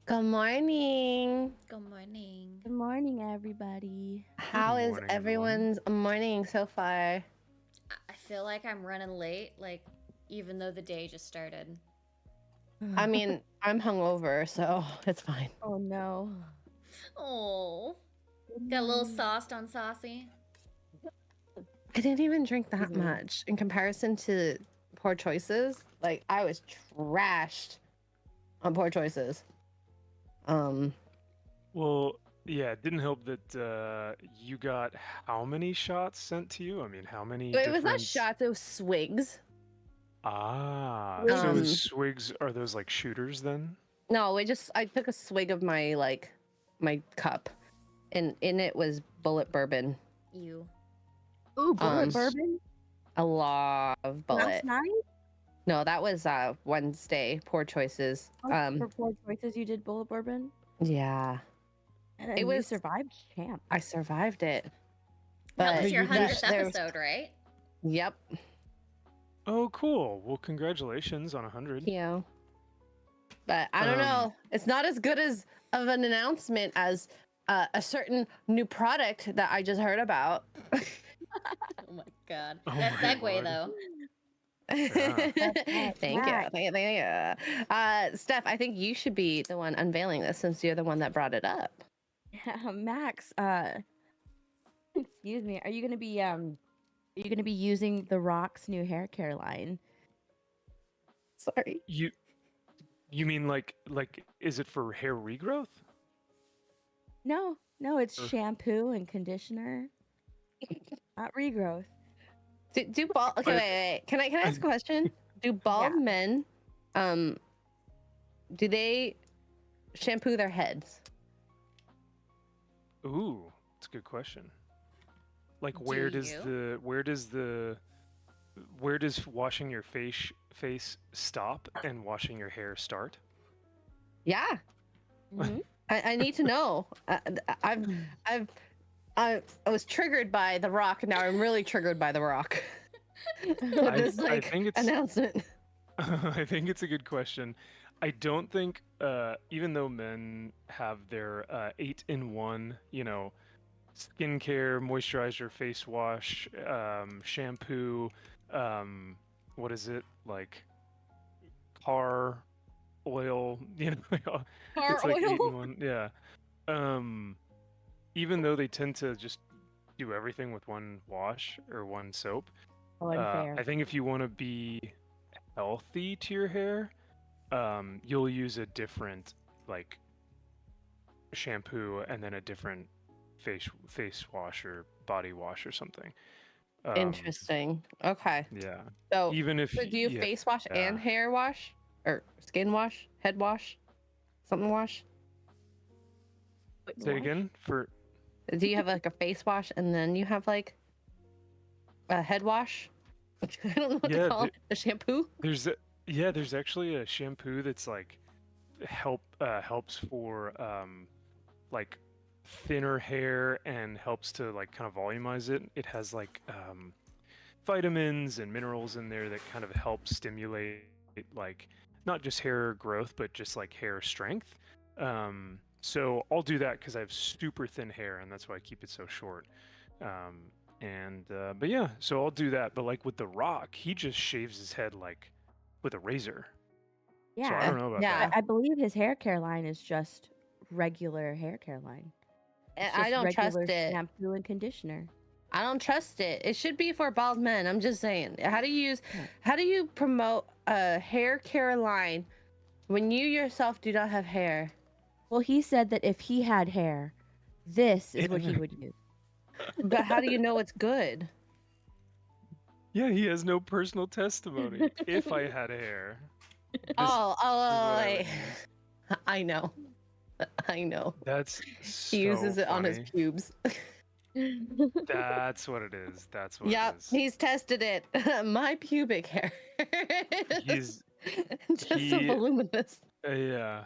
Good morning. Good morning. Good morning, everybody. Good How is morning, everyone. everyone's morning so far? I feel like I'm running late, like, even though the day just started. I mean, I'm hungover, so it's fine. Oh no. Oh, Good got a little morning. sauced on saucy. I didn't even drink that Excuse me. much in comparison to poor choices. Like I was trashed on poor choices. Um, Well, yeah, it didn't help that you got how many shots sent to you? I mean, how many but it was not different? shots; it was swigs. So Wiggy. swigs are those like shooters then? No, I took a swig of my my cup, and in it was bullet bourbon. You. Ooh, bullet Um, bourbon. a lot of Last bullet. night. No, that was Wednesday. Poor choices. Oh, for poor choices, you did bullet bourbon, Yeah. and It you was survived, champ. I survived it. That But was Hey, your you did. 100th episode, right? yep. Oh, cool. Well, congratulations on 100. Yeah. But I don't Um, know. It's not as good as of an announcement as a certain new product that I just heard about. Oh my god. oh That my segue, lord. though. Yeah. Thank you. Thank you. Steph, I think you should be the one unveiling this since you're the one that brought it up. Yeah, Max. Excuse me. Are you gonna be using The Rock's new hair care line? Sorry. You mean like is it for hair regrowth? No, no, it's Or shampoo and conditioner, not regrowth. Do bald okay, I, wait. Can I ask a question? Do Yeah. bald men do they shampoo their heads? ooh, that's a good question. Like Do you? where does washing your face stop and washing your hair start? Yeah. Mhm. I need to know. I've I've I was triggered by The Rock. Now I'm really triggered by The Rock. With this I think it's announcement. I think it's a good question. I don't think even though men have their 8-in-1, skincare, moisturizer, face wash, shampoo, um, what is it? Like car oil, Car it's like eight oil. in one. Yeah. Um, Even though they tend to just do everything with one wash or one soap, Unfair. I think if you want to be healthy to your hair, you'll use a different like shampoo and then a different face wash or body wash or something. Um, Interesting. Okay. yeah. So, Even if so do you yeah, face wash yeah. and hair wash or skin wash, head wash, something wash? Wait, Say it wash? again for Do you have like a face wash and then you have like a head wash? I don't know what to yeah, call it. A shampoo? there's actually a shampoo that's like helps for like thinner hair and helps to like kind of volumize it. It has like vitamins and minerals in there that kind of help stimulate like not just hair growth but just like hair strength. So I'll do that because I have super thin hair and that's why I keep it so short. And but yeah, so I'll do that. But like with The Rock, he just shaves his head like with a razor. So I Yeah. don't know about Yeah. that. I believe his hair care line is just regular hair care line. And It's I just don't trust regular it. shampoo and conditioner. I don't trust it. It should be for bald men. I'm just saying. Yeah. How do you promote a hair care line when you yourself do not have hair? Well, he said that if he had hair, this is what he Yeah, would use. But how do you know it's good? yeah, he has no personal testimony. If I had hair, this Oh, is oh, what I would wait. use. I know. I know. That's He so uses it on his funny. pubes. That's what it is. That's what it Yep, is. he's tested it. My pubic hair. He's Just so he voluminous. yeah,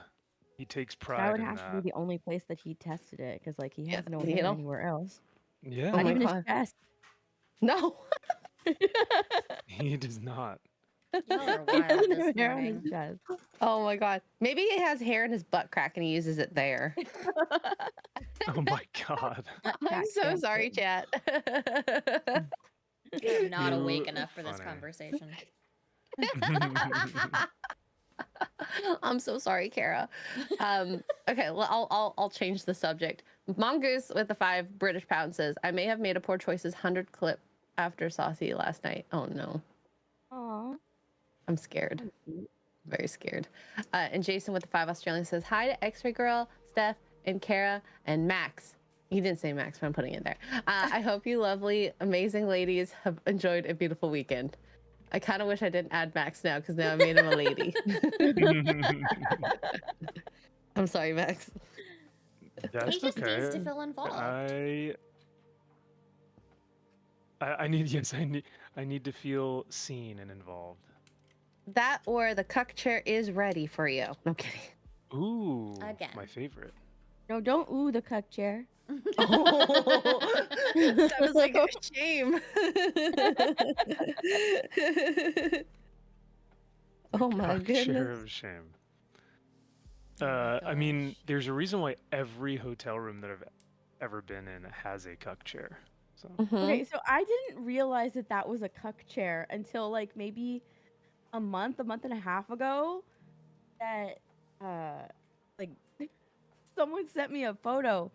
he takes That pride would in have to be that. the only place that he tested it, because like he Yeah, has no you hair know? anywhere else. Oh Yeah, Not my even his god. chest. No. he does not. Y'all are He wild doesn't this have hair on his morning. chest. Oh my god. Maybe he has hair in his butt crack and he uses it there. Oh my god. Butt I'm crack so sorry, shampoo. chat. I'm not Too awake enough for this funny. conversation. I'm so sorry, Kara. Okay, well, I'll change the subject. Mongoose with the 5 British pounds says, I may have made a poor choices 100 clip after Saucy last night. Oh no. Aw. I'm scared. that's cute. Very scared. And Jason with the 5 Australian says, hi to X-Ray Girl, Steph, and Kara, and Max. He didn't say Max, but I'm putting it there. I hope you lovely, amazing ladies have enjoyed a beautiful weekend. I kind of wish I didn't add Max now because now I made him a lady. I'm sorry, Max. That's He just needs to okay. feel involved. I need yes, I need to feel seen and involved. That or the cuck chair is ready for you. No kidding. Ooh, Again. my favorite. No, don't ooh the cuck chair. Oh, that was like a shame. Oh my Cock goodness. share of shame. Oh my I mean, gosh. there's a reason why every hotel room that I've ever been in has a cuck chair. So Mhm. Okay, so I didn't realize that that was a cuck chair until like maybe a month and a half ago. That like someone sent me a photo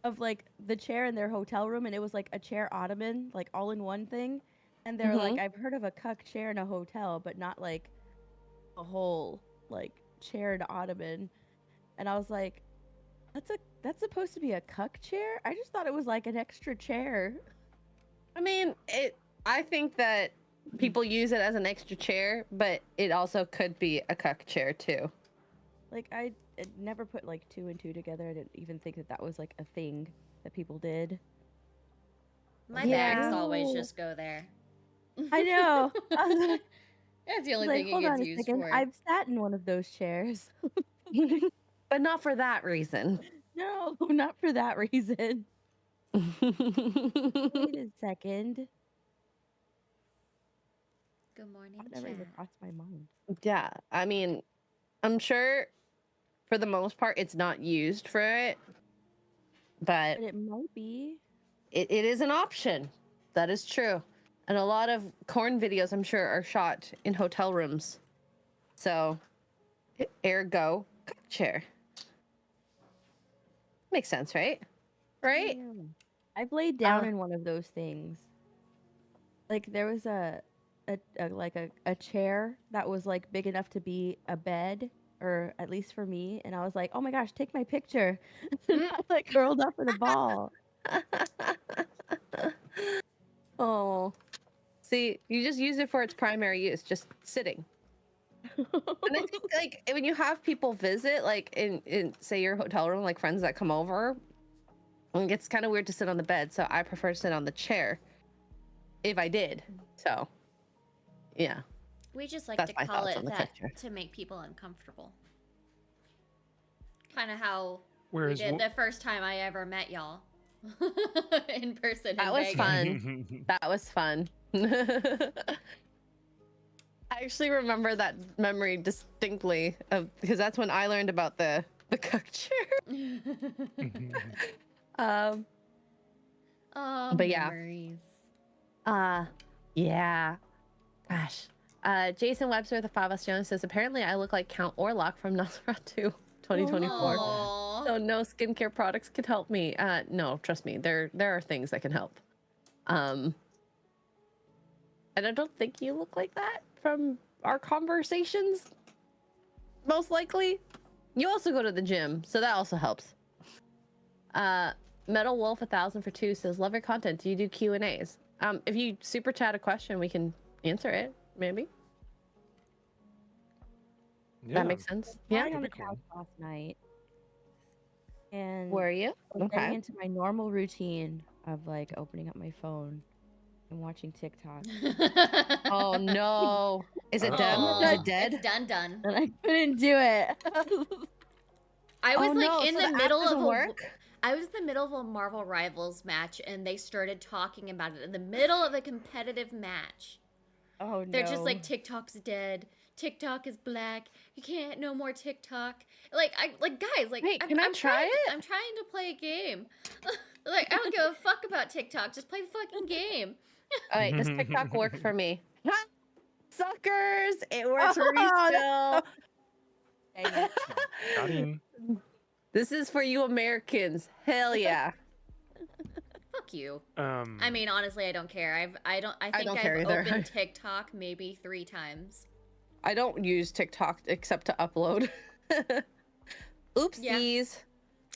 of like the chair in their hotel room, and it was like a chair ottoman, like all in one thing. And they're like, I've heard of a cuck chair in a hotel, but not like a whole like chaired ottoman. And I was like, that's supposed to be a cuck chair? I just thought it was like an extra chair. I mean, I think that people use it as an extra chair, but it also could be a cuck chair too. Like I never put like 2 and 2 together. I didn't even think that that was like a thing that people did. My Yeah. bags always just go there. I know. I was like, That's the I was only like, thing it hold gets on a used second. for. I've sat in one of those chairs. But not for that reason. No, not for that reason. Wait a second. Good morning, That never even chat. crossed my mind. Yeah, I mean, I'm sure for the most part it's not used for it, but But it might be. it is an option. That is true. And a lot of corn videos, I'm sure, are shot in hotel rooms. So, ergo, cuck chair. Makes sense, right? Right? Yeah. I've laid down in one of those things. Like there was a chair that was like big enough to be a bed, or at least for me, and I was like, oh my gosh, take my picture. And I like curled up in a ball. Oh, see, you just use it for its primary use, just sitting. And I think like when you have people visit, like in say your hotel room, like friends that come over, it gets kind of weird to sit on the bed. So I prefer to sit on the chair if I did. So yeah, We just like That's to my call thoughts it on the that picture. to make people uncomfortable. Kind of how whereas we did the first time I ever met y'all in person. That in was Vegas. fun. That was fun. I actually remember that memory distinctly because that's when I learned about the cuck chair. Um, Oh, But yeah. memories. yeah. Gosh. Jason Webster with the 5 Australian says apparently I look like Count Orlok from Nosferatu 2024. Aw. So no skincare products can help me. No, trust me, there are things that can help. And I don't think you look like that from our conversations. Most likely. You also go to the gym, so that also helps. Metal Wolf 1000 for 2 says, love your content. Do you do Q&As? If you super chat a question, we can answer it, maybe. yeah, That makes sense. Yeah. Lying on the That'd be cool. couch last night, and Were you? I was getting Okay. into my normal routine of like opening up my phone and watching TikTok, Oh no. Is it done? Aw, Is it dead? It's done. and I couldn't do it. I was Oh, like no, in so the app middle of doesn't a work? I was in the middle of a Marvel Rivals match, and they started talking about it in the middle of a competitive match. Oh no. They're just like, TikTok's dead. TikTok is black. You can't no more TikTok. Like guys, like Wait, can I try it? I'm trying to play a game. Like I don't give a fuck about TikTok. Just play the fucking game. All right, does TikTok work for me? Suckers! It works for me still. Dang it. Got him. This is for you Americans. Hell yeah. Fuck you. I mean, honestly, I don't care. I think don't I've care either. opened TikTok maybe 3 times. I don't use TikTok except to upload. Oopsies.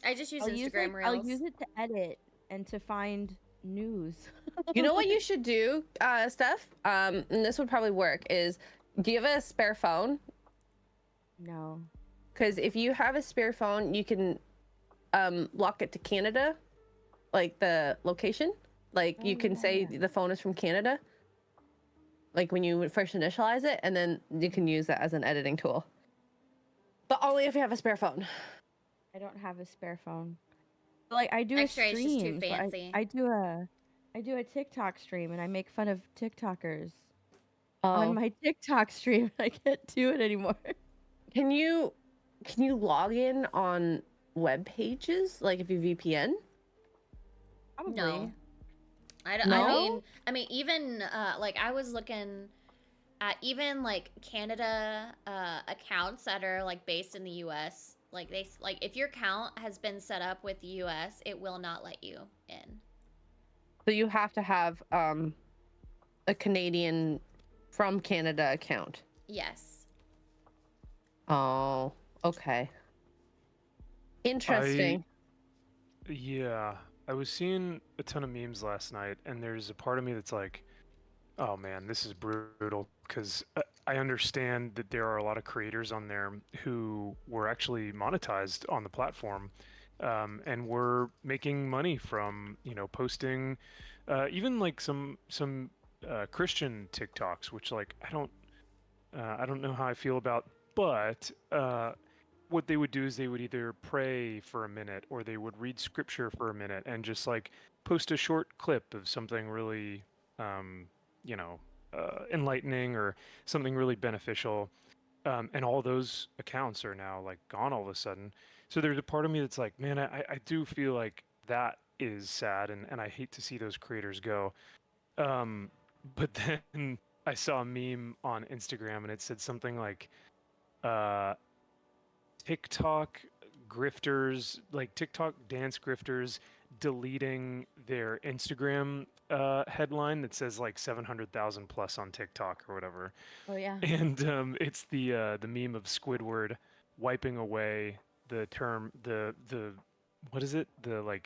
I just use I'll use Instagram it, Reels. I'll use it to edit and to find news. You know what you should do, Steph? And this would probably work, is do you have a spare phone? No. Because if you have a spare phone, you can lock it to Canada, like the location. Like you can say the phone is from Canada. Like when you first initialize it, and then you can use that as an editing tool. But only if you have a spare phone. I don't have a spare phone. But, like I do Extra, a it's just too stream. So fancy. I do a TikTok stream and I make fun of TikTokers Oh, on my TikTok stream. I can't do it anymore. can you log in on web pages? Like if you VPN? Probably. No. I don't. No? I mean, even like I was looking at even like Canada accounts that are like based in the U.S. Like if your account has been set up with the U.S., it will not let you in. So you have to have a Canadian from Canada account. Yes. Oh, okay. Interesting. Yeah, I was seeing a ton of memes last night, and there's a part of me that's like, oh man, this is brutal, because I understand that there are a lot of creators on there who were actually monetized on the platform, and were making money from, posting, even like some Christian TikToks, which like I don't know how I feel about, but what they would do is they would either pray for a minute or they would read scripture for a minute and just like post a short clip of something really, enlightening or something really beneficial. And all those accounts are now like gone all of a sudden. So there's a part of me that's like, man, I do feel like that is sad, and I hate to see those creators go. But then I saw a meme on Instagram and it said something like, TikTok grifters, like TikTok dance grifters, deleting their Instagram headline that says like 700,000 plus on TikTok or whatever. Oh yeah. And it's the meme of Squidward wiping away the term, the what is it, the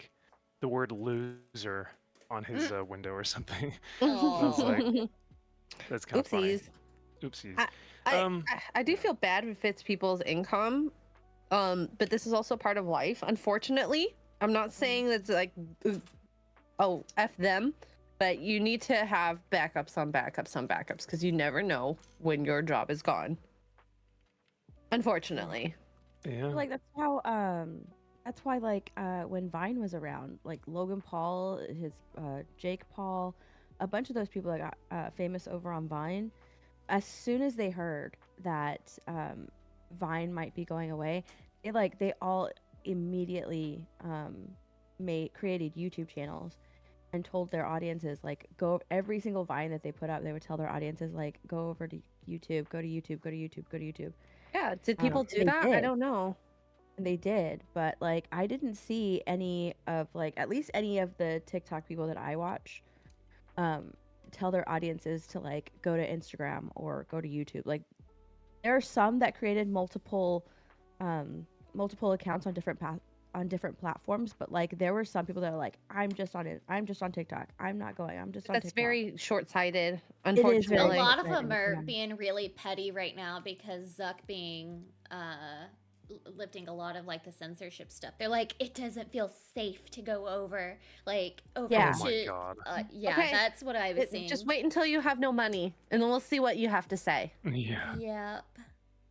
word loser on his window or something. I was like, that's kind of funny. Oopsies. Oopsies. I do feel bad if it's people's income, but this is also part of life. Unfortunately, I'm not saying that's like, oh, F them, but you need to have backups on backups on backups because you never know when your job is gone. Unfortunately. Yeah. Like that's why like when Vine was around, like Logan Paul, his Jake Paul, a bunch of those people that got famous over on Vine, as soon as they heard that Vine might be going away, they all immediately created YouTube channels and told their audiences, like, go every single Vine that they put up, they would tell their audiences, like, go over to YouTube, go to YouTube, go to YouTube, go to YouTube. Yeah, did people do that? I don't know. And they did, but like I didn't see any of at least any of the TikTok people that I watch tell their audiences to like go to Instagram or go to YouTube. Like there are some that created multiple accounts on different platforms, but like there were some people that are like, I'm just on TikTok. I'm not going. I'm just on That's TikTok. very short-sighted, A unfortunately. lot of them are being really petty right now because Zuck being lifting a lot of like the censorship stuff. They're like, it doesn't feel safe to go over Yeah. Oh my God. Yeah, Okay. that's what I was seeing. Just wait until you have no money, and then we'll see what you have to say. Yeah. Yep.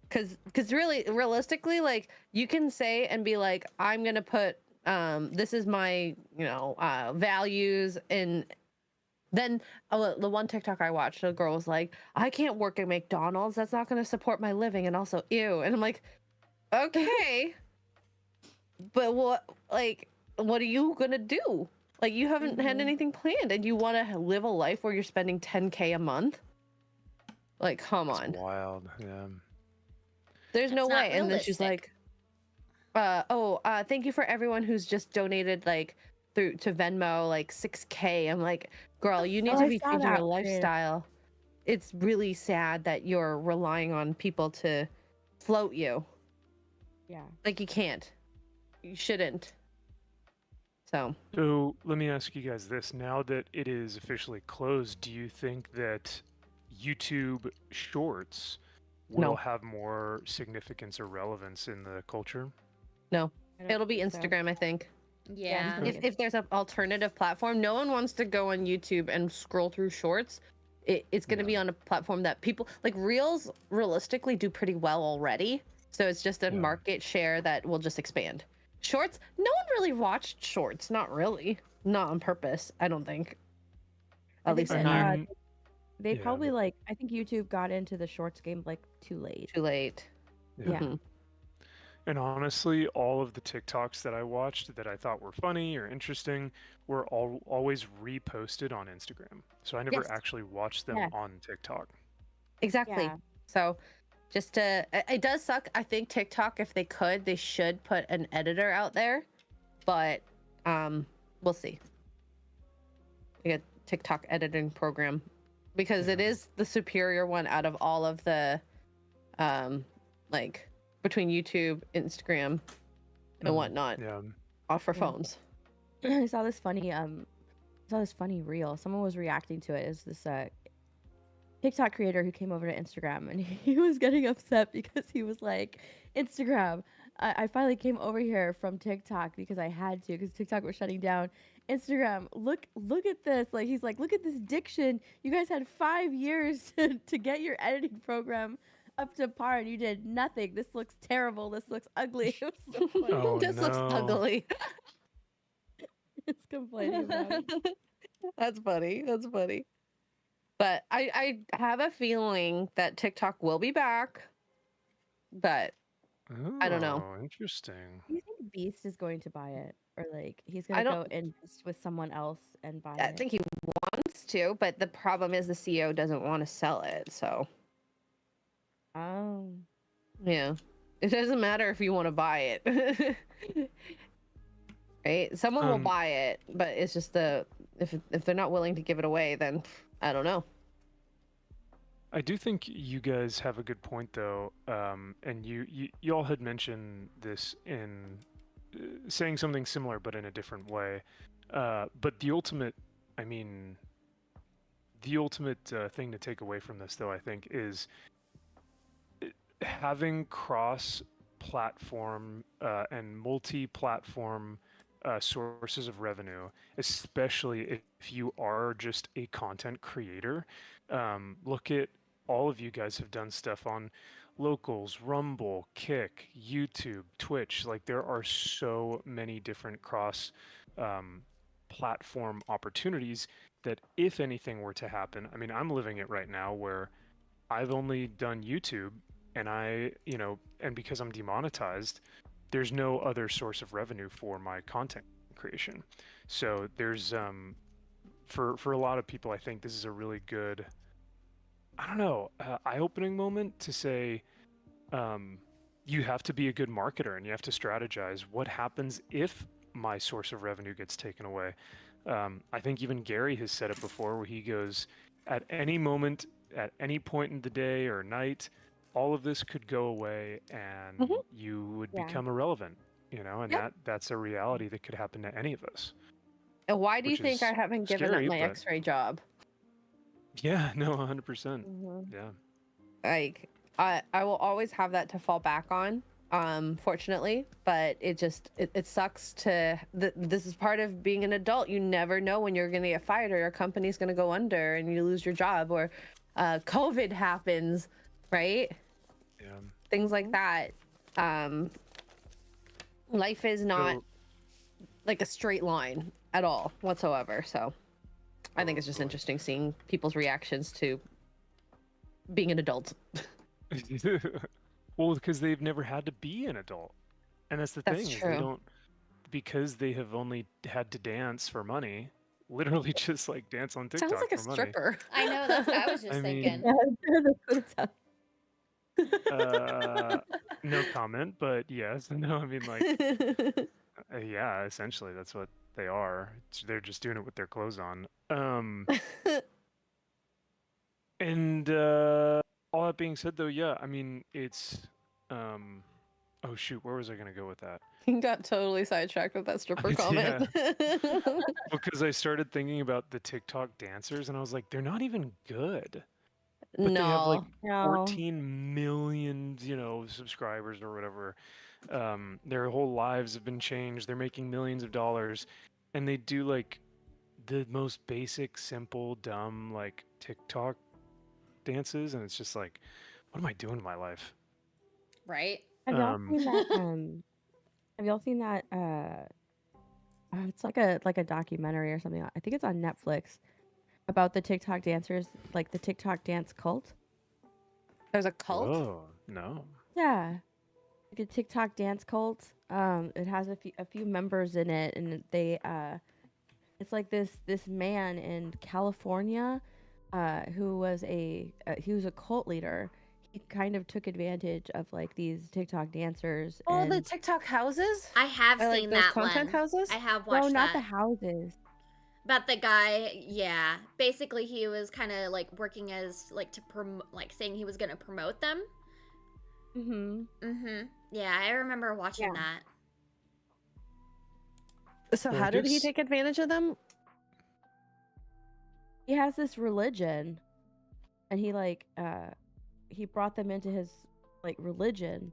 Because really, realistically, like you can say and be like, I'm gonna put this is my values, and Then the one TikTok I watched, a girl was like, I can't work at McDonald's. That's not going to support my living. And also, ew. And I'm like, okay, but what are you going to do? Like, you haven't had anything planned and you want to live a life where you're spending 10K a month? Like, come on. It's wild. Yeah. There's no It's not way. And then she's realistic. like, thank you for everyone who's just donated like through to Venmo like 6K. I'm like, girl, you need Oh, to I be saw changing your that too. lifestyle. It's really sad that you're relying on people to float you. Yeah. Like, you can't. You shouldn't. So Let me ask you guys this. Now that it is officially closed, do you think that YouTube Shorts will No. have more significance or relevance in the culture? no, I don't it'll be think so. Instagram, I think. Yeah. Yeah. If there's an alternative platform, no one wants to go on YouTube and scroll through shorts. It's going to Yeah. be on a platform that people like. Reels realistically do pretty well already, so it's just a Yeah. market share that will just expand. Shorts, no one really watched shorts, not really, not on purpose, I don't think. I At think least I not mean, they yeah, probably like. I think YouTube got into the shorts game like too late. too late. Yeah. Mhm. And honestly, all of the TikToks that I watched that I thought were funny or interesting were always reposted on Instagram. So I never Yes. actually watched them Yeah. on TikTok. Exactly. Yeah. So just to it does suck. I think TikTok, if they could, they should put an editor out there, but we'll see. Like a TikTok editing program, because it Yeah. is the superior one out of all of the like between YouTube, Instagram, and Mhm. whatnot Yeah. off for Yeah. phones. I saw this funny reel. Someone was reacting to it. It's this TikTok creator who came over to Instagram and he was getting upset because he was like, Instagram, I finally came over here from TikTok because I had to because TikTok was shutting down. Instagram, look at this. Like he's like, look at this diction. You guys had 5 years to get your editing program up to par and you did nothing. This looks terrible. This looks ugly. It was so funny. Oh This looks no. ugly. It's complaining about it. That's funny. That's funny. But I have a feeling that TikTok will be back, but I don't know. Oh, interesting. Do you think Beast is going to buy it? Or like he's I gonna don't go invest with someone else and buy I it? think he wants to, but the problem is the CEO doesn't want to sell it. So, Oh. yeah. It doesn't matter if you want to buy it. Right? Someone will Um, buy it, but it's just if they're not willing to give it away, then I don't know. I do think you guys have a good point though, and you all had mentioned this in saying something similar but in a different way. But the ultimate, I mean, the ultimate thing to take away from this though, I think, is having cross-platform and multi-platform sources of revenue, especially if you are just a content creator. Look at all of you guys have done stuff on Locals, Rumble, Kick, YouTube, Twitch. Like there are so many different cross platform opportunities that if anything were to happen, I mean, I'm living it right now where I've only done YouTube and and because I'm demonetized, there's no other source of revenue for my content creation. So there's for a lot of people, I think this is a really good, I don't know, eye-opening moment to say you have to be a good marketer and you have to strategize what happens if my source of revenue gets taken away. I think even Gary has said it before where he goes, at any moment, at any point in the day or night, all of this could go away and Mhm. you would Yeah. become irrelevant, and Yep. that's a reality that could happen to any of us. And why do you Which think I is haven't given up scary, my but X-ray job? yeah, no, 100%. Yeah. Like I will always have that to fall back on, fortunately, but it sucks to this is part of being an adult. You never know when you're gonna get fired or your company's gonna go under and you lose your job or COVID happens, right? Yeah. Things like that. Life is not So, like a straight line at all whatsoever. So I think it's just boy. interesting seeing people's reactions to being an adult. Well, because they've never had to be an adult, and that's the That's thing is they true. don't because they have only had to dance for money. Literally, just like dance on Sounds TikTok like a for money. stripper. I know, that's what I was I just mean, thinking. That's what it sounds. no comment, but yes, no. I mean, like, yeah, essentially that's what they are. They're just doing it with their clothes on. And all that being said, though, yeah, I mean, it's oh shoot, where was I gonna go with that? Got totally sidetracked with that stripper Yeah, comment. because I started thinking about the TikTok dancers, and I was like, they're not even good, but they have like No. No. 14 million, subscribers or whatever. Their whole lives have been changed. They're making millions of dollars, and they do like the most basic, simple, dumb like TikTok dances, and it's just like, what am I doing in my life? Right? Have y'all Um, seen that? Have y'all seen that? It's like a documentary or something. I think it's on Netflix about the TikTok dancers, like the TikTok dance cult. There's a cult? whoa, no. Yeah, like a TikTok dance cult. It has a few members in it, and it's like this man in California, who was he was a cult leader. He kind of took advantage of like these TikTok dancers Oh, the and TikTok houses? I have Or like seen those that content one. houses? I have no, watched not the that. houses. About the guy, yeah. Basically, he was kind of like working as like to promote, like saying he was gonna promote them. Mm-hmm. Mm-hmm. Yeah, I remember watching Yeah. that. So Well, how did he just take advantage of them? He has this religion, and he brought them into his like religion,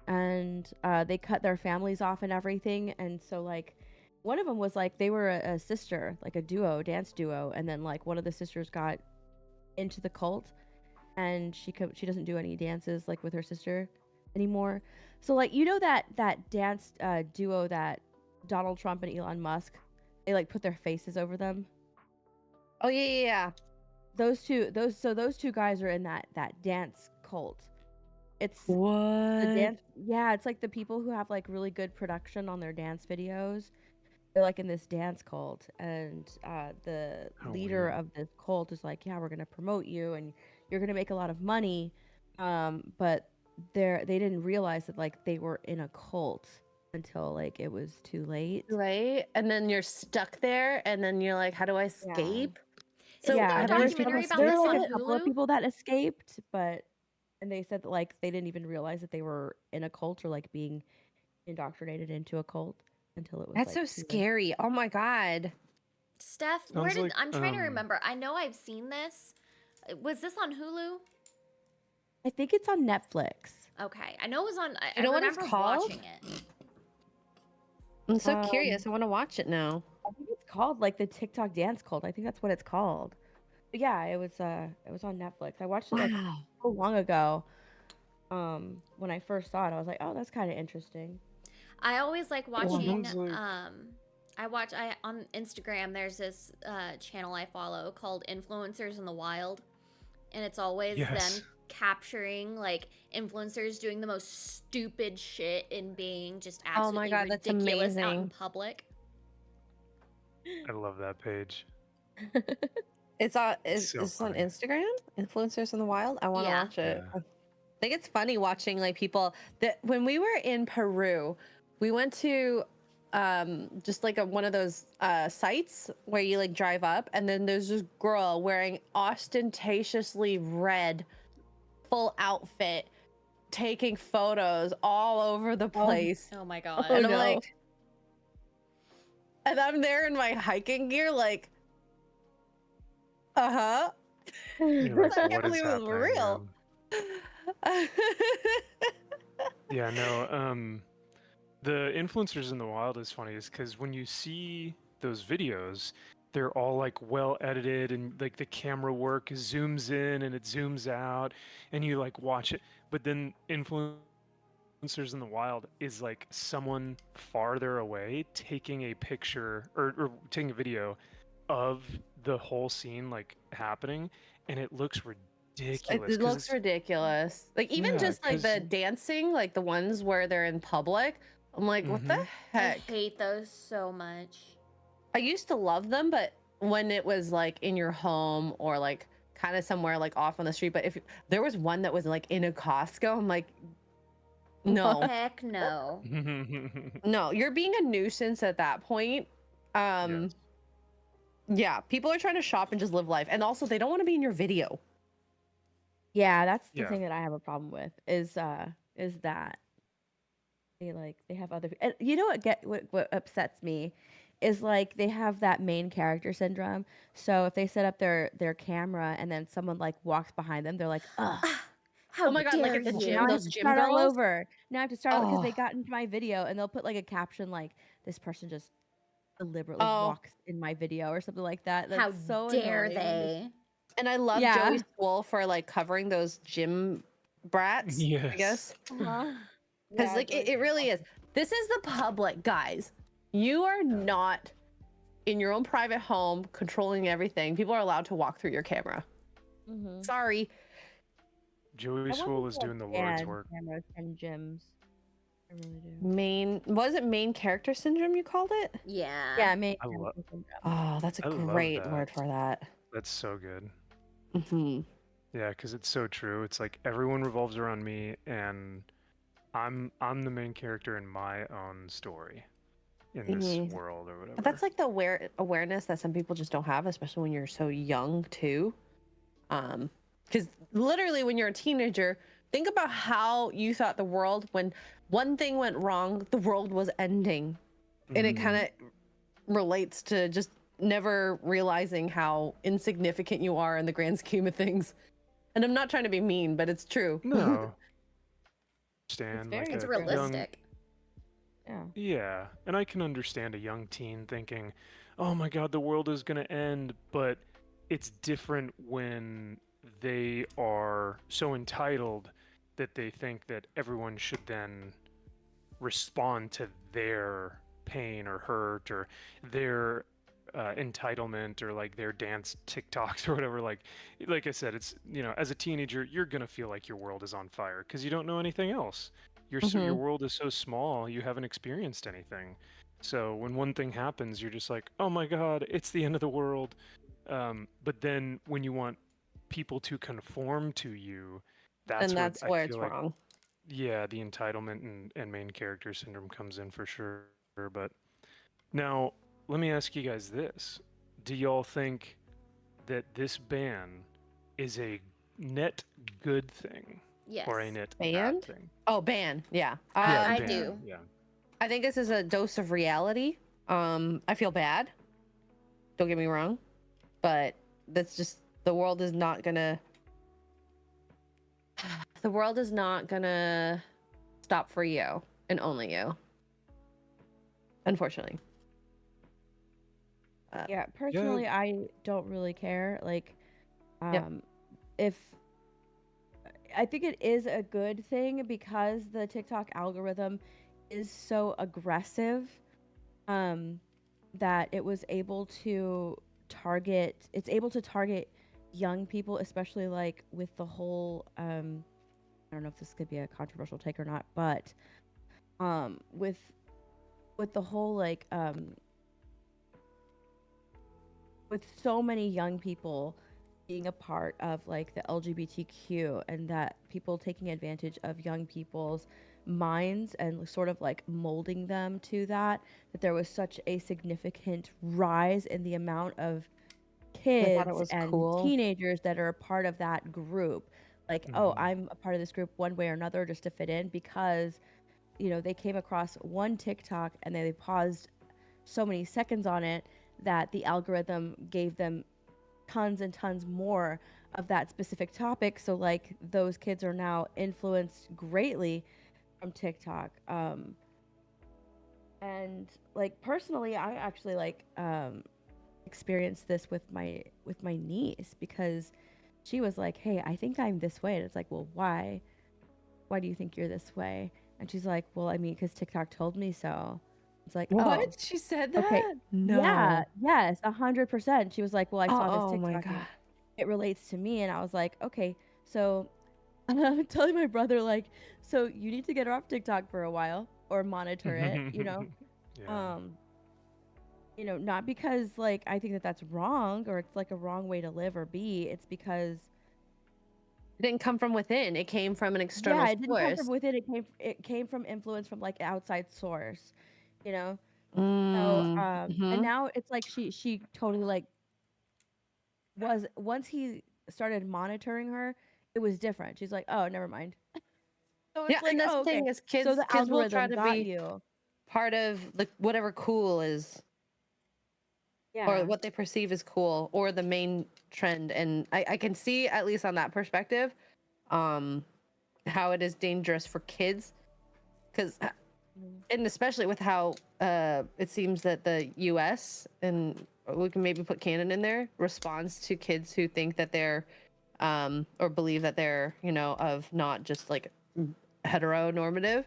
and they cut their families off and everything. And so like one of them was like they were a sister, like a dance duo, and then like one of the sisters got into the cult, and she doesn't do any dances like with her sister anymore. So like that dance duo that Donald Trump and Elon Musk, they like put their faces over them. Oh yeah. Those two guys are in that dance cult. It's What? the dance, yeah, it's like the people who have like really good production on their dance videos. They're like in this dance cult, and the how leader weird. of this cult is like, yeah, we're gonna promote you, and you're gonna make a lot of money. But they didn't realize that like they were in a cult until like it was too late. Right? And then you're stuck there, and then you're like, how do I Yeah. escape? Isn't there a how do you documentary escape? about There this were like on a couple of Hulu? people that escaped, and they said that like they didn't even realize that they were in a cult or like being indoctrinated into a cult until it was That's like so too late. scary. Oh my god. Steph, where Sounds did like I'm trying to remember. I know I've seen this. Was this on Hulu? I think it's on Netflix. Okay, I know it was on. I You know what it's remember called? watching it. I'm so Um, curious. I want to watch it now. I think it's called like the TikTok dance cult. I think that's what it's called. But yeah, it was on Netflix. I watched it like Wow. so long ago. When I first saw it, I was like, oh, that's kind of interesting. I always like watching. Sounds like- I on Instagram. There's this channel I follow called Influencers in the Wild, and it's always Yes. them capturing like influencers doing the most stupid shit and being just Oh absolutely my god, that's ridiculous out in amazing. public. I love that page. It's on So it's on funny. Instagram? Influencers in the Wild? I want to Yeah. watch it. Yeah. I think it's funny watching like people that when we were in Peru, we went to just like one of those sites where you like drive up, and then there's this girl wearing ostentatiously red full outfit taking photos all over the place. Oh my god. Oh, And I'm no. like, and I'm there in my hiking gear, like, uh-huh. You're like, I can't what is believe it was happening? real. Yeah, no. The influencers in the wild is funny, is because when you see those videos, they're all like well edited, and like the camera work zooms in and it zooms out, and you like watch it. But then influencers in the wild is like someone farther away taking a picture or taking a video of the whole scene like happening, and it looks ridiculous It because looks it's ridiculous. Like even yeah, just like because the dancing, like the ones where they're in public. I'm like, what the mm-hmm. I heck? hate those so much. I used to love them, but when it was like in your home or like kind of somewhere like off on the street, but if there was one that was like in a Costco, I'm like, no, Heck no. no, you're being a nuisance at that point. Yes. Yeah, people are trying to shop and just live life, and also they don't want to be in your video. Yeah, that's the Yeah. thing that I have a problem with is that they have other and you know what upsets me is like they have that main character syndrome. So if they set up their camera and then someone like walks behind them, they're like, ugh. How Oh my God, like dare at the Now gym, I you? have those to gym start all girls. over. Now I have to start because they Oh, got into my video and they'll put like a caption like this person just deliberately oh, walks in my video or something like that. How That's so dare annoying. they? and I love Yeah. Joey Swoll for like covering those gym brats, I Yes. guess. Uh-huh. Because Yeah, like Joey it really Swoll. is. This is the public, guys. You are not in your own private home controlling everything. People are allowed to walk through your camera. Mhm. Sorry. Joey I want Swoll is people doing the to Lord's ban work. cameras and gyms. I really do. Was it main character syndrome you called it? Yeah. Yeah, main I camera love syndrome. Oh, that's a I love great that. word for that. That's so good. Hmm. Yeah, because it's so true. It's like everyone revolves around me, and I'm the main character in my own story in this Mhm. world or But whatever. that's like the awareness that some people just don't have, especially when you're so young too. Because literally when you're a teenager, think about how you thought the world when one thing went wrong, the world was ending. And it Mhm. kind of relates to just never realizing how insignificant you are in the grand scheme of things. And I'm not trying to be mean, but it's true. No, understand very like It's a true. young realistic. Yeah. yeah, and I can understand a young teen thinking, "Oh my God, the world is gonna end," but it's different when they are so entitled that they think that everyone should then respond to their pain or hurt or their entitlement or like their dance TikToks or whatever. Like I said, it's as a teenager, you're gonna feel like your world is on fire because you don't know anything else. Your Hmm. world is so small, you haven't experienced anything. So when one thing happens, you're just like, oh my God, it's the end of the world. But then when you want people to conform to you, And that's where that's I where feel it's like wrong. yeah, the entitlement and main character syndrome comes in for sure. But now, let me ask you guys this. Do y'all think that this ban is a net good thing Yes. or a net bad Banned? thing? Oh, ban. Yeah. Yeah, I ban. do. Yeah. I think this is a dose of reality. I feel bad. Don't get me wrong, but that's just the world is not gonna. The world is not gonna stop for you and only you. Unfortunately. Yeah, Yeah. personally I don't really care. Like Yep. if I think it is a good thing because the TikTok algorithm is so aggressive um that it was able to target young people, especially like with the whole I don't know if this could be a controversial take or not, but with the whole like with so many young people being a part of like the LGBTQ and that people taking advantage of young people's minds and sort of like molding them to that there was such a significant rise in the amount of I thought it kids was and cool. teenagers that are a part of that group. Like, oh, Mhm. I'm a part of this group one way or another just to fit in because, they came across one TikTok and they paused so many seconds on it that the algorithm gave them tons and tons more of that specific topic. So like those kids are now influenced greatly from TikTok. And like personally, I actually like experienced this with my niece because she was like, "Hey, I think I'm this way." And it's like, "Well, why? Why do you think you're this way?" And she's like, "Well, I mean, because TikTok told me so." It's like, What? oh, She said okay, that? yeah, No. yes, 100%. She was like, well, I saw this Oh my TikTok and god. it relates to me, and I was like, okay, so I'm telling my brother like, so you need to get her off TikTok for a while or monitor it, Yeah. um, not because like I think that that's wrong or it's like a wrong way to live or be. It's because It didn't come from within. It came from an external yeah, it didn't come from source. within. It came from influence from like outside source, you know. So and Mm-hmm. now it's like she totally like was once he started monitoring her, it was different. She's like, oh, never mind. So Yeah, it's and like, that's oh, the okay. thing is So kids the kids will try algorithm to got be you. part of the whatever cool is or Yeah. what they perceive as cool or the main trend. And I can see at least on that perspective, um, how it is dangerous for kids because Mhm. and especially with how it seems that the US and we can maybe put Canada in there responds to kids who think that they're or believe that they're of not just like heteronormative.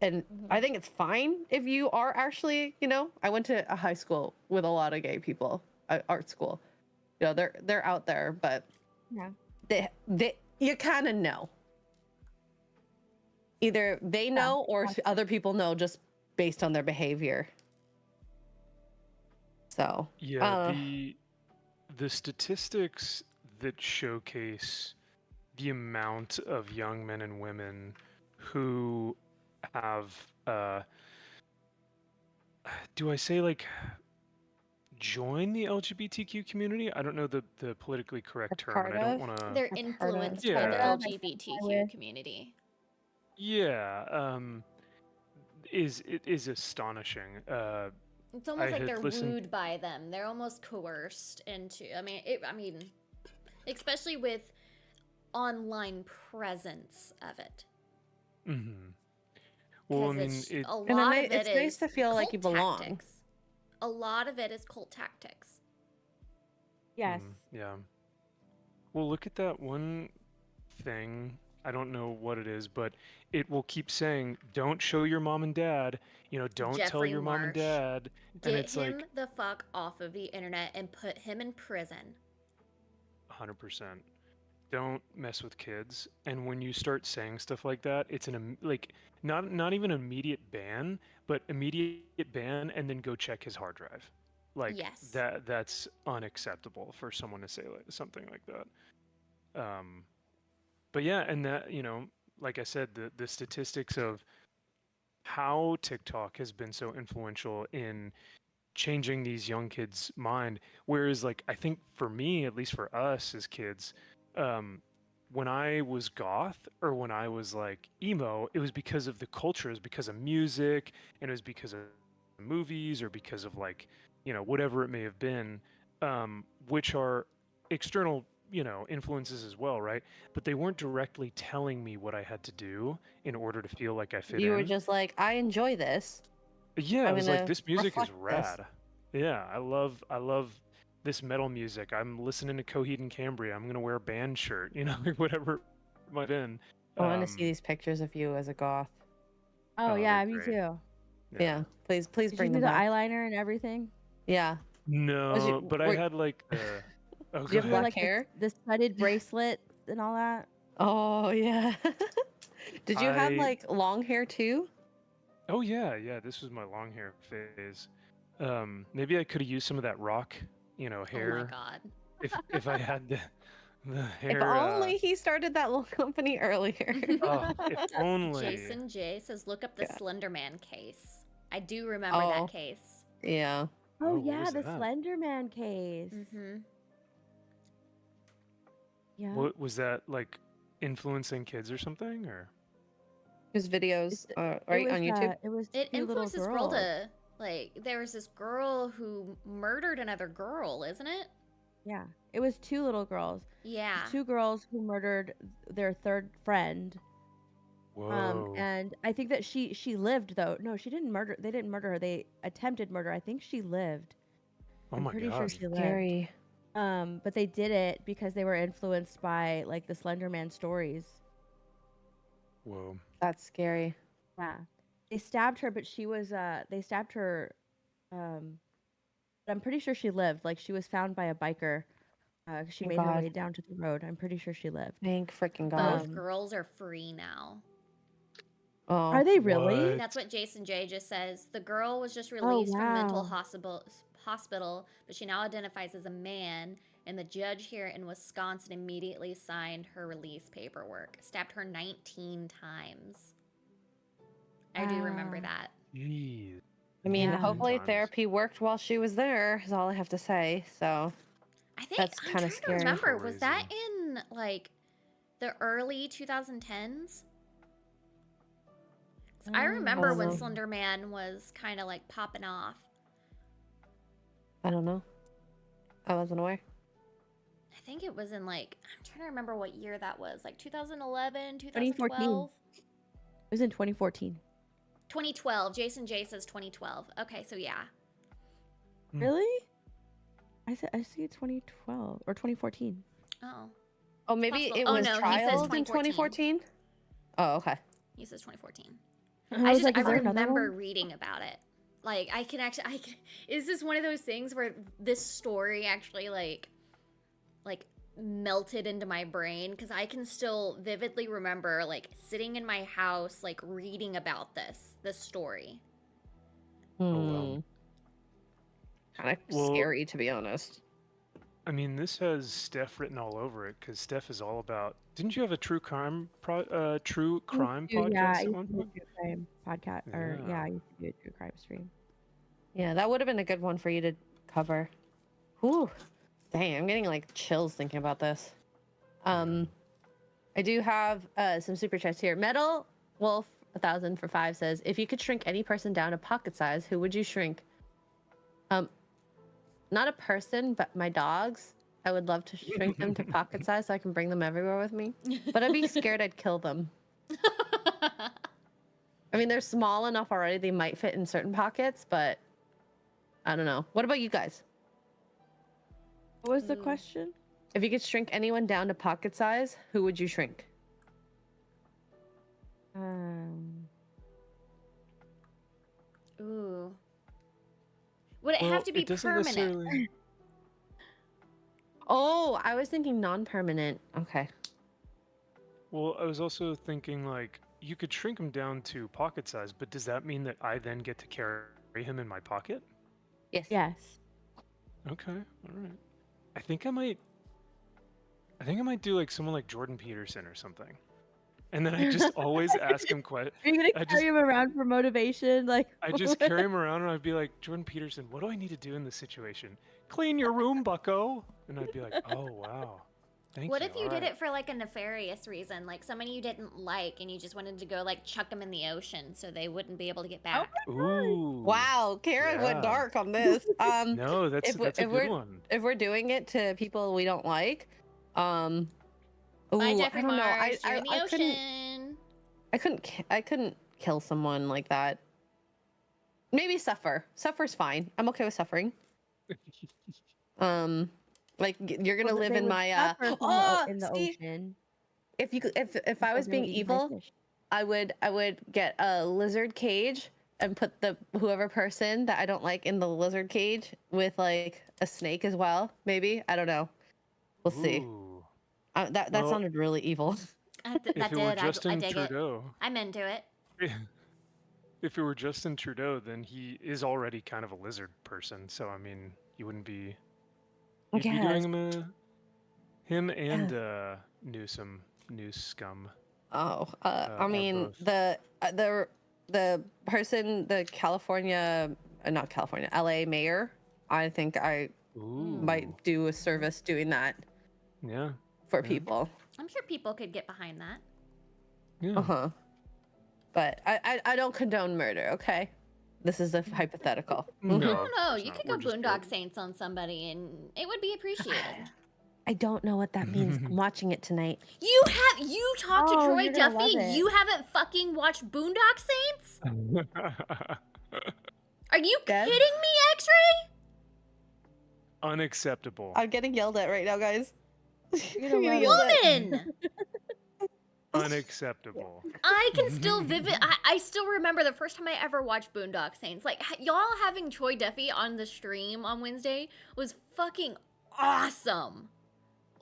And I Mhm. think it's fine if you are actually, I went to a high school with a lot of gay people, art school. They're out there, but Yeah. they you kind of know. Either they Yeah. know or Gotcha. other people know just based on their behavior. So, Yeah, the statistics that showcase the amount of young men and women who have do I say like join the LGBTQ community? I don't know the politically are correct term, and part I don't of want to. They're are part of influenced by the Yeah, Of identify LGBTQ with. community. yeah, is astonishing. It's I almost like had they're listened. wooed by them. They're almost coerced into. I mean, especially with online presence of it, Mhm. Well, I because mean, it's it. a and lot of it it's nice is to feel like you cult belong. tactics. A lot of it is cult tactics. Yes. Yeah. Well, look at that one thing. I don't know what it is, but it will keep saying, "Don't show your mom and dad." Don't tell Jeffrey your mom and Marsh, dad. And get it's him like the fuck off of the internet and put him in prison. 100%. Don't mess with kids. And when you start saying stuff like that, it's like not even immediate ban, but immediate ban, and then go check his hard drive. Like Yes. that's unacceptable for someone to say something like that. But yeah, and that like I said, the statistics of how TikTok has been so influential in changing these young kids' mind. Whereas, like, I think for me, at least for us as kids, um, when I was goth or when I was like emo, it was because of the culture, it was because of music, and it was because of movies or because of like, whatever it may have been, which are external, influences as well, right? But they weren't directly telling me what I had to do in order to feel like I fit You were in. just like, I enjoy this. Yeah, I I'm was like, gonna this music is reflect this. rad. Yeah, I love this metal music. I'm listening to Coheed and Cambria. I'm gonna wear a band shirt, like whatever it might have been. I want to see Um, these pictures of you as a goth. Oh oh, they're yeah, me great. too. Yeah. Yeah, please Did you bring do them the back. eyeliner and everything? Yeah. Was No, you but I were, had like the. Oh, do you go have Wear ahead. black like hair? the studded bracelets and all that. Oh yeah. Did you have I. like long hair too? Oh yeah, yeah. This was my long hair phase. Maybe I could have used some of that rock, Oh my hair god. if I had the If hair. only he started that little company earlier. Oh, if only. Jason J says, look up the Yeah. Slender Man case. I do remember that Oh, case. yeah. Oh Oh, what yeah, was the that? Slender Man case. Mm-hmm. Yeah. What was that like influencing kids or something or? His videos, It right on YouTube. was It two little influences girl girls. to, like, there was this girl who murdered another girl, isn't it? Yeah. It was two little girls. Yeah. Two girls who murdered their third friend. Whoa. And I think that she lived though. No, she didn't murder. They didn't murder her. They attempted murder. I think she lived. Oh I'm my pretty sure God. she lived. Scary. But they did it because they were influenced by like the Slender Man stories. Whoa. That's scary. Yeah. They stabbed her, but she was they stabbed her. But I'm pretty sure she lived. Like she was found by a biker. She Thank made her God. way down to the road. I'm pretty sure she lived. Thank freaking God. Both girls are free now. Oh, Are they really? What? That's what Jason J just says. The girl was just Oh, released from mental wow. hospital, but she now identifies as a man, and the judge here in Wisconsin immediately signed her release paperwork. Stabbed her 19 times. I do remember Wow. that. Jeez. I mean, Yeah. hopefully Times. therapy worked while she was there. Is all I have to say. So I think That's I'm kinda trying scary. to remember. Was that Crazy. in like the early 2010s? 'Cause I remember don't when know. Slender Man was kind of like popping off. I don't know. I wasn't aware. I think it was in like, I'm trying to remember what year that was. Like 2011, 2014. 2012? It was in 2014. 2012. Jason J says 2012. Okay, so yeah. Hmm. Really? I see 2012 or 2014. Oh. Oh, maybe Possible. it Oh, was no, he says trialed in 2014. 2014. Oh, okay. He says 2014. I was like, I is there another remember one? reading about it. Like, is this one of those things where this story actually like melted into my brain? Because I can still vividly remember like sitting in my house, like reading about this story. wow. Kind of Well- scary, to be honest. I mean, this has Steph written all over it because Steph is all about. Didn't you have a true crime podcast Yeah, I at used one to do a point? true crime podcast, or Yeah. I used to do a true crime stream. Yeah, that would have been a good one for you to cover. Whew. Dang, I'm getting like chills thinking about this. I do have some super chats here. Metal Wolf 1000 for 5 says, if you could shrink any person down to pocket size, who would you shrink? Not a person, but my dogs. I would love to shrink them to pocket size so I can bring them everywhere with me. But I'd be scared I'd kill them. I mean, they're small enough already. They might fit in certain pockets, but I don't know. What about you guys? What was the Mm. question? If you could shrink anyone down to pocket size, who would you shrink? Ooh. Would it Well, have to be it doesn't permanent? necessarily. Oh, I was thinking non-permanent. Okay. Well, I was also thinking like you could shrink him down to pocket size, but does that mean that I then get to carry him in my pocket? Yes. Yes. Okay, all right. I think I might do like someone like Jordan Peterson or something, and then I just always ask him questions. Are you gonna I carry him around for motivation? Like I just carry him around and I'd be like, Jordan Peterson, what do I need to do in this situation? Clean your room, bucko. And I'd be like, oh, wow. Thank What you. if you all did right." it for like a nefarious reason, like someone you didn't like, and you just wanted to go like chuck them in the ocean so they wouldn't be able to get back? Ooh. Wow, Karen went Yeah. dark on this. No, that's if we- a if good we're- one. If we're doing it to people we don't like, Bye, ooh, Jeffrey I don't know. Mars. You're in the I ocean. I couldn't kill someone like that. Maybe suffer. Suffer's fine. I'm okay with suffering. Like you're gonna live in my in the see, ocean. if I was being evil, I would get a lizard cage and put whoever person that I don't like in the lizard cage with like a snake as well. Maybe, I don't know. We'll see. Ooh. That Well, sounded really evil. That If it were I Justin dig it. Trudeau, I'm into it. if it were Justin Trudeau, then he is already kind of a lizard person. So I mean, you wouldn't be. You'd be doing him and Newsom, Newscum. Oh, are I mean both. the person, the California, not California, LA mayor. I think I Ooh. might do a service doing that Yeah. for Yeah. people. I'm sure people could get behind that. Yeah. But I don't condone murder. Okay, this is a hypothetical. No, I of don't know. course You not. could We're go just Boondock joking. Saints on somebody, and it would be appreciated. I don't know what that means. I'm watching it tonight. You talked to Oh, Troy you're gonna Duffy. love it. You haven't fucking watched Boondock Saints? Are you Deb? kidding me, X-Ray? Unacceptable. I'm getting yelled at right now, guys. You're gonna I'm love getting it. yelled at. Woman! Unacceptable. I can still I still remember the first time I ever watched Boondock Saints. Like, y'all having Troy Duffy on the stream on Wednesday was fucking awesome.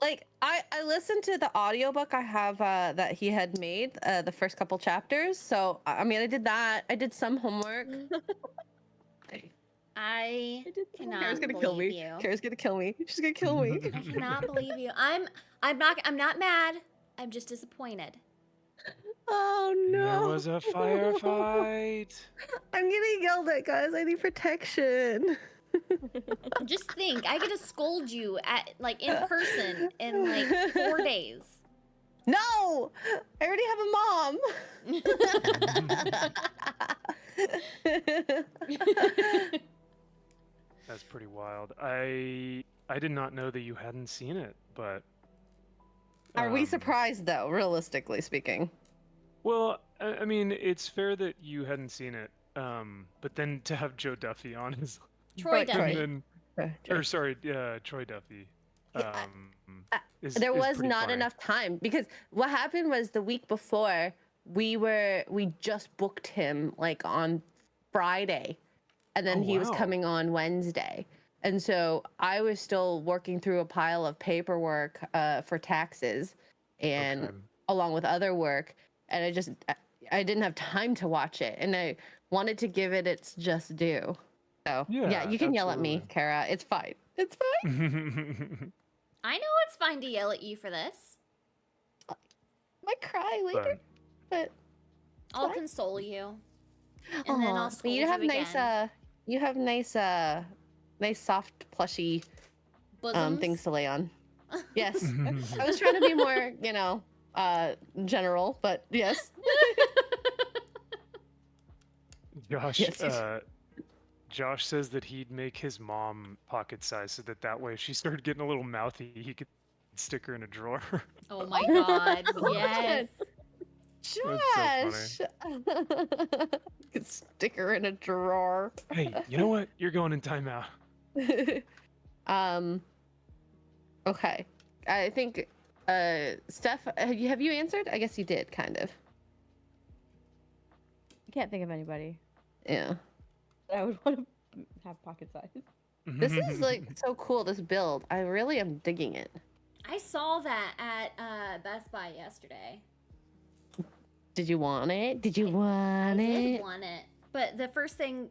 Like I listened to the audiobook I have that he had made the first couple chapters. So I mean I did that. I did some homework. I cannot Kara's gonna kill believe me. you. Kara's gonna kill me. She's gonna kill me. I cannot believe you. I'm not mad. I'm just disappointed. Oh no. There was a firefight. I'm getting yelled at, guys. I need protection. Just think, I get to scold you at like in person in like 4 days. No! I already have a mom. That's pretty wild. I did not know that you hadn't seen it, but Are we surprised though, realistically speaking? Well, I mean, it's fair that you hadn't seen it, but then to have Joe Duffy on is Troy Duffy. and then, or sorry, Troy Duffy. Yeah, Is there was pretty not funny. enough time because what happened was the week before we just booked him like on Friday, and then Oh, he was wow. coming on Wednesday, and so I was still working through a pile of paperwork for taxes, and Okay. along with other work, and I didn't have time to watch it, and I wanted to give it its just due. So yeah, you can yell at me, absolutely. Kara. It's fine. It's fine. I know it's fine to yell at you for this. I might cry later, but I'll fine. console you. And then I'll Aw, scold you have you nice again. you have nice soft plushy Bosoms? things to lay on. Yes. I was trying to be more, general, but yes. Josh, Yes, yes. Josh says that he'd make his mom pocket size so that way if she started getting a little mouthy, he could stick her in a drawer. Oh my god, yes. Josh. Could stick her in a drawer. Hey, you know what? You're going in timeout. Okay. I think Steph, have you answered? I guess you did, kind of. I can't think of anybody Yeah. that I would want to have pocket size. This is like so cool, this build. I really am digging it. I saw that at Best Buy yesterday. Did you want it? Did you I want did it? want it. But the first thing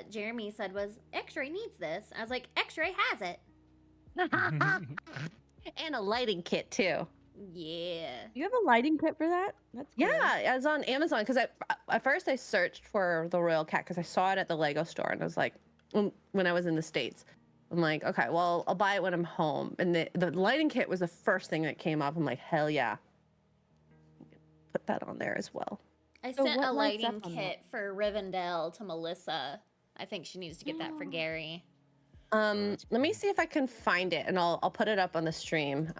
Jeremy said was, X-Ray needs this. I was like, X-Ray has it. And a lighting kit too. Yeah. You have a lighting kit for that? That's cool. Yeah, I was on Amazon because at first I searched for the Royal Cat because I saw it at the Lego store and I was like, when I was in the States, I'm like, okay, well I'll buy it when I'm home. And the lighting kit was the first thing that came up. I'm like, hell yeah, put that on there as well. I So sent what a lights lighting up on kit for Rivendell to Melissa. I think she needs to get that for Gary. that's Let me cool. see if I can find it and I'll put it up on the stream.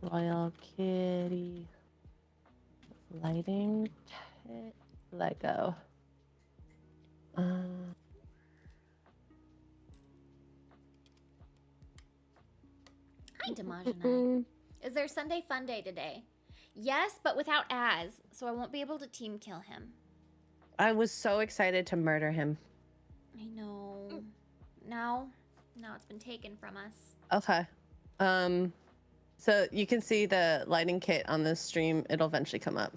Royal Kitty lighting kit Lego. Hi, Demajani. Is there Sunday Fun Day today? Yes, but without Az, so I won't be able to team kill him. I was so excited to murder him. I know. Now it's been taken from us. Okay. So you can see the lighting kit on this stream. It'll eventually come up.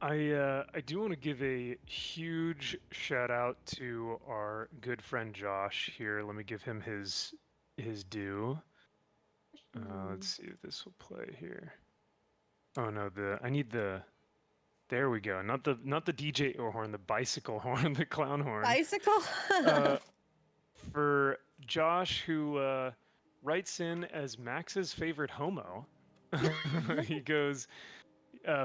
I do want to give a huge shout out to our good friend Josh here. Let me give him his due. Let's see if this will play here. Oh no, I need the. There we go. Not the DJ horn, the bicycle horn, the clown horn. Bicycle? For Josh, who writes in as Max's favorite homo. He goes,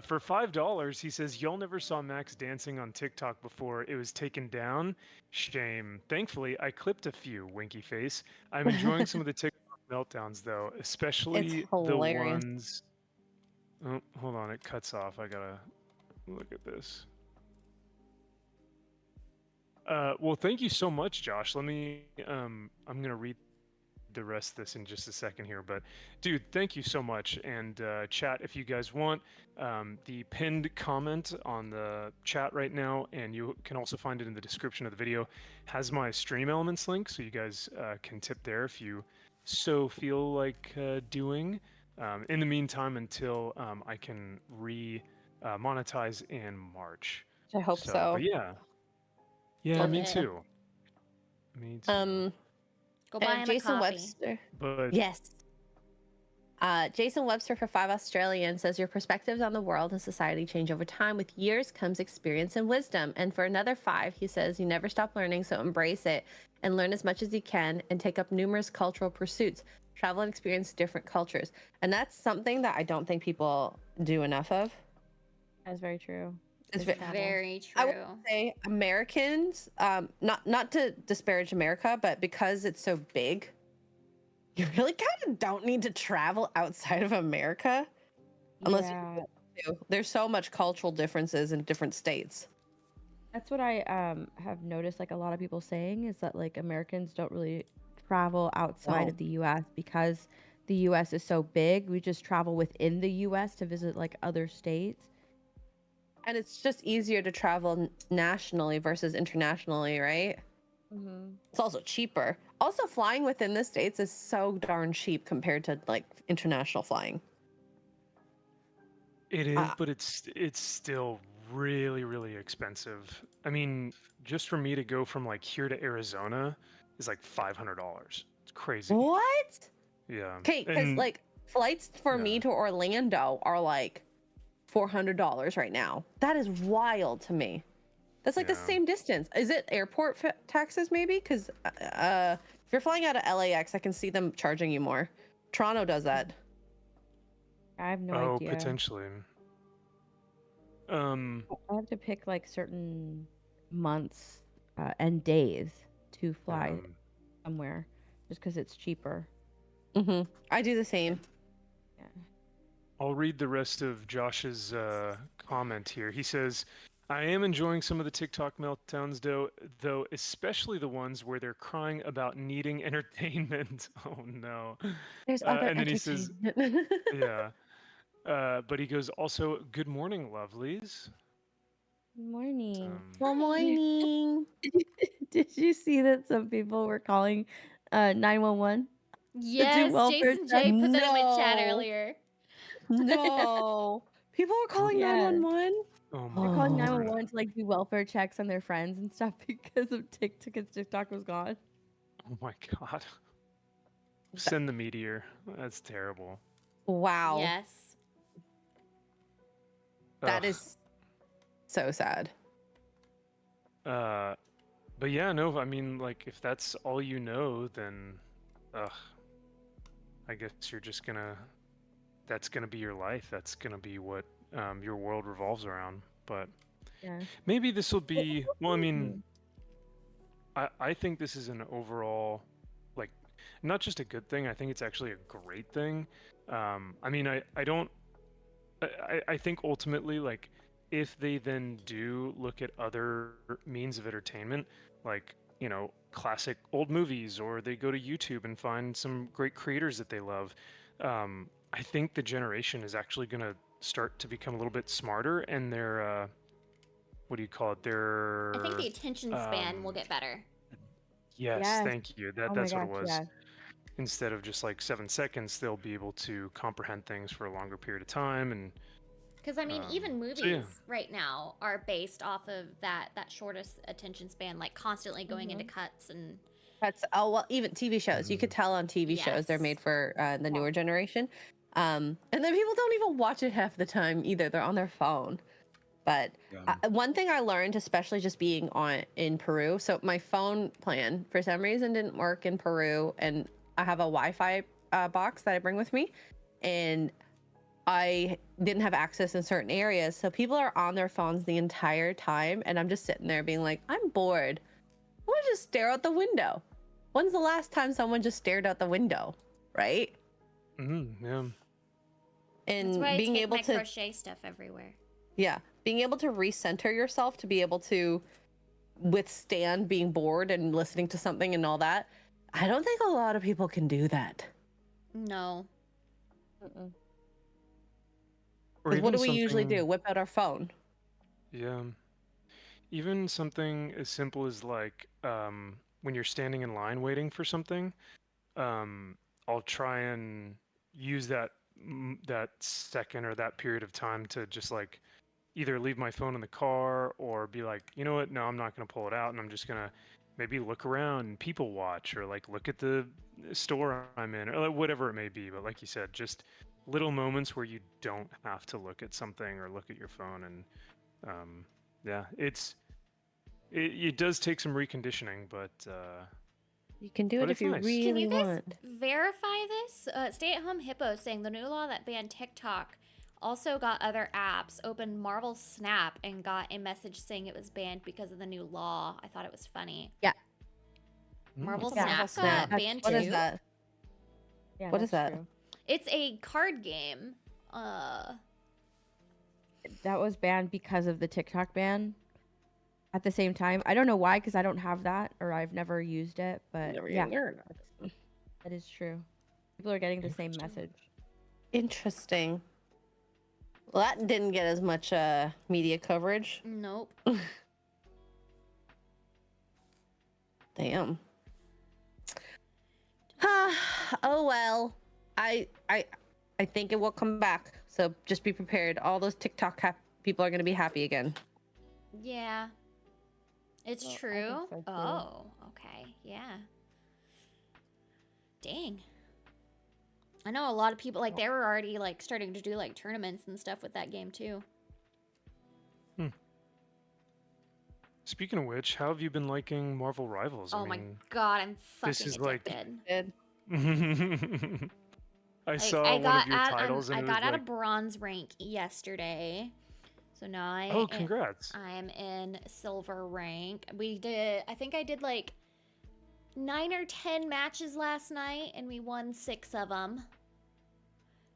for $5, he says, y'all never saw Max dancing on TikTok before. It was taken down. Shame. Thankfully, I clipped a few, winky face. I'm enjoying some of the TikTok meltdowns, though, especially the hilarious. ones... Oh, hold on, it cuts off. I gotta look at this. Well, thank you so much, Josh. Let me, I'm gonna read the rest of this in just a second here. But dude, thank you so much. And chat, if you guys want, the pinned comment on the chat right now, and you can also find it in the description of the video, has my Stream Elements link, so you guys can tip there if you so feel like doing. In the meantime, until I can monetize in March. I hope so. But yeah, Love me it. too. Me too. Go buy him Jason a coffee. Webster. But Yes. Jason Webster for 5 Australian says your perspectives on the world and society change over time. With years comes experience and wisdom. And for another 5, he says you never stop learning, so embrace it and learn as much as you can and take up numerous cultural pursuits. Travel and experience different cultures. And that's something that I don't think people do enough of. That's very true. It's Is travel. Very I true. would say Americans, not to disparage America, but because it's so big, you really kind of don't need to travel outside of America unless you Yeah. want to. There's so much cultural differences in different states. That's what I have noticed, like a lot of people saying is that like Americans don't really travel outside No. of the US because the US is so big. We just travel within the US to visit like other states. And it's just easier to travel nationally versus internationally, right? Mm-hmm. It's also cheaper. Also, flying within the states is so darn cheap compared to like international flying. it is, Ah. but it's still really, really expensive. I mean, just for me to go from like here to Arizona is like $500. It's crazy. What? Yeah. Okay, because And like flights for me yeah. to Orlando are like $400 right now. That is wild to me. That's like the Yeah. same distance. Is it airport taxes maybe? Because if you're flying out of LAX, I can see them charging you more. Toronto does that. I have no Oh, idea. potentially. I have to pick like certain months and days to fly um, somewhere just because it's cheaper. I do the same. Yeah. I'll read the rest of Josh's comment here. He says, I am enjoying some of the TikTok meltdowns, though especially the ones where they're crying about needing entertainment. Oh no. There's other And then he says, entertainment. yeah. But he goes, also, good morning, lovelies. Good morning. Good Hi. morning. Did you see that some people were calling 911? Yes, welfare Jason check. J put that in my chat No. earlier. No. People are calling Yeah. 911. Oh They're my calling Oh. 911 to like do welfare checks on their friends and stuff because of TikTok. Because TikTok was gone. Oh my god. Send the meteor. That's terrible. Wow. Yes. That Ugh. is so sad. But yeah, no, I mean, like, if that's all you know, then, I guess you're just gonna, that's gonna be your life. That's gonna be what your world revolves around. But Yeah. maybe this will be, well, I mean, I think this is an overall, like, not just a good thing, I think it's actually a great thing. I mean, I think ultimately, like, if they then do look at other means of entertainment, like, you know, classic old movies, or they go to YouTube and find some great creators that they love, I think the generation is actually going to start to become a little bit smarter, and their, what do you call it? Their, I think the attention span will get better. yes, Yes. thank you. Oh my That's what it gosh, was. yeah. Instead of just like 7 seconds, they'll be able to comprehend things for a longer period of time. And Because I mean, even movies so yeah. right now are based off of that shortest attention span, like constantly going into cuts and. That's well, even TV shows. You could tell on TV shows they're Yes. made for the newer generation. And then people don't even watch it half the time either. They're on their phone. But one thing I learned, especially just being in Peru, so my phone plan for some reason didn't work in Peru, and I have a Wi-Fi box that I bring with me, and I didn't have access in certain areas. So people are on their phones the entire time, and I'm just sitting there being like, I'm bored. I want to just stare out the window. When's the last time someone just stared out the window, right? yeah. That's And why being I take able my to crochet stuff everywhere. Yeah, being able to recenter yourself to be able to withstand being bored and listening to something and all that. I don't think a lot of people can do that. No. Mm-mm. Or 'Cause what even do we usually something, do? Whip out our phone. yeah, even something as simple as like when you're standing in line waiting for something, um, I'll try and use that second or that period of time to just like either leave my phone in the car or be like, you know what, no, I'm not going to pull it out, and I'm just going to maybe look around and people watch or like look at the store I'm in or like, whatever it may be. But like you said, just little moments where you don't have to look at something or look at your phone. And yeah, it does take some reconditioning, You can do but it if it's you nice. Can really you guys want. verify this? Stay at home Hippo saying the new law that banned TikTok also got other apps. Opened Marvel Snap and got a message saying it was banned because of the new law. I thought it was funny. Yeah. Marvel Mm. Yeah. Snap Marvel got Snap. banned What too. is that? Yeah, What is that's that? true. It's a card game. That was banned because of the TikTok ban. At the same time, I don't know why, because I don't have that or I've never used it. But Never yeah, even that is true. People are getting the same Interesting. message. Interesting. Well, that didn't get as much media coverage. Nope. Damn. Oh well. I think it will come back. So just be prepared. All those TikTok people are gonna be happy again. Yeah. It's Well, I think true. so, too. Oh, okay. Yeah. Dang. I know a lot of people like they were already like starting to do like tournaments and stuff with that game too. Speaking of which, how have you been liking Marvel Rivals? Oh I my mean, god, I'm this fucking is like addicted. Good. I Like saw one of your titles and I it was got at a like, bronze rank yesterday. So now oh, congrats. I am in silver rank. I think I did like 9 or 10 matches last night and we won 6 of them.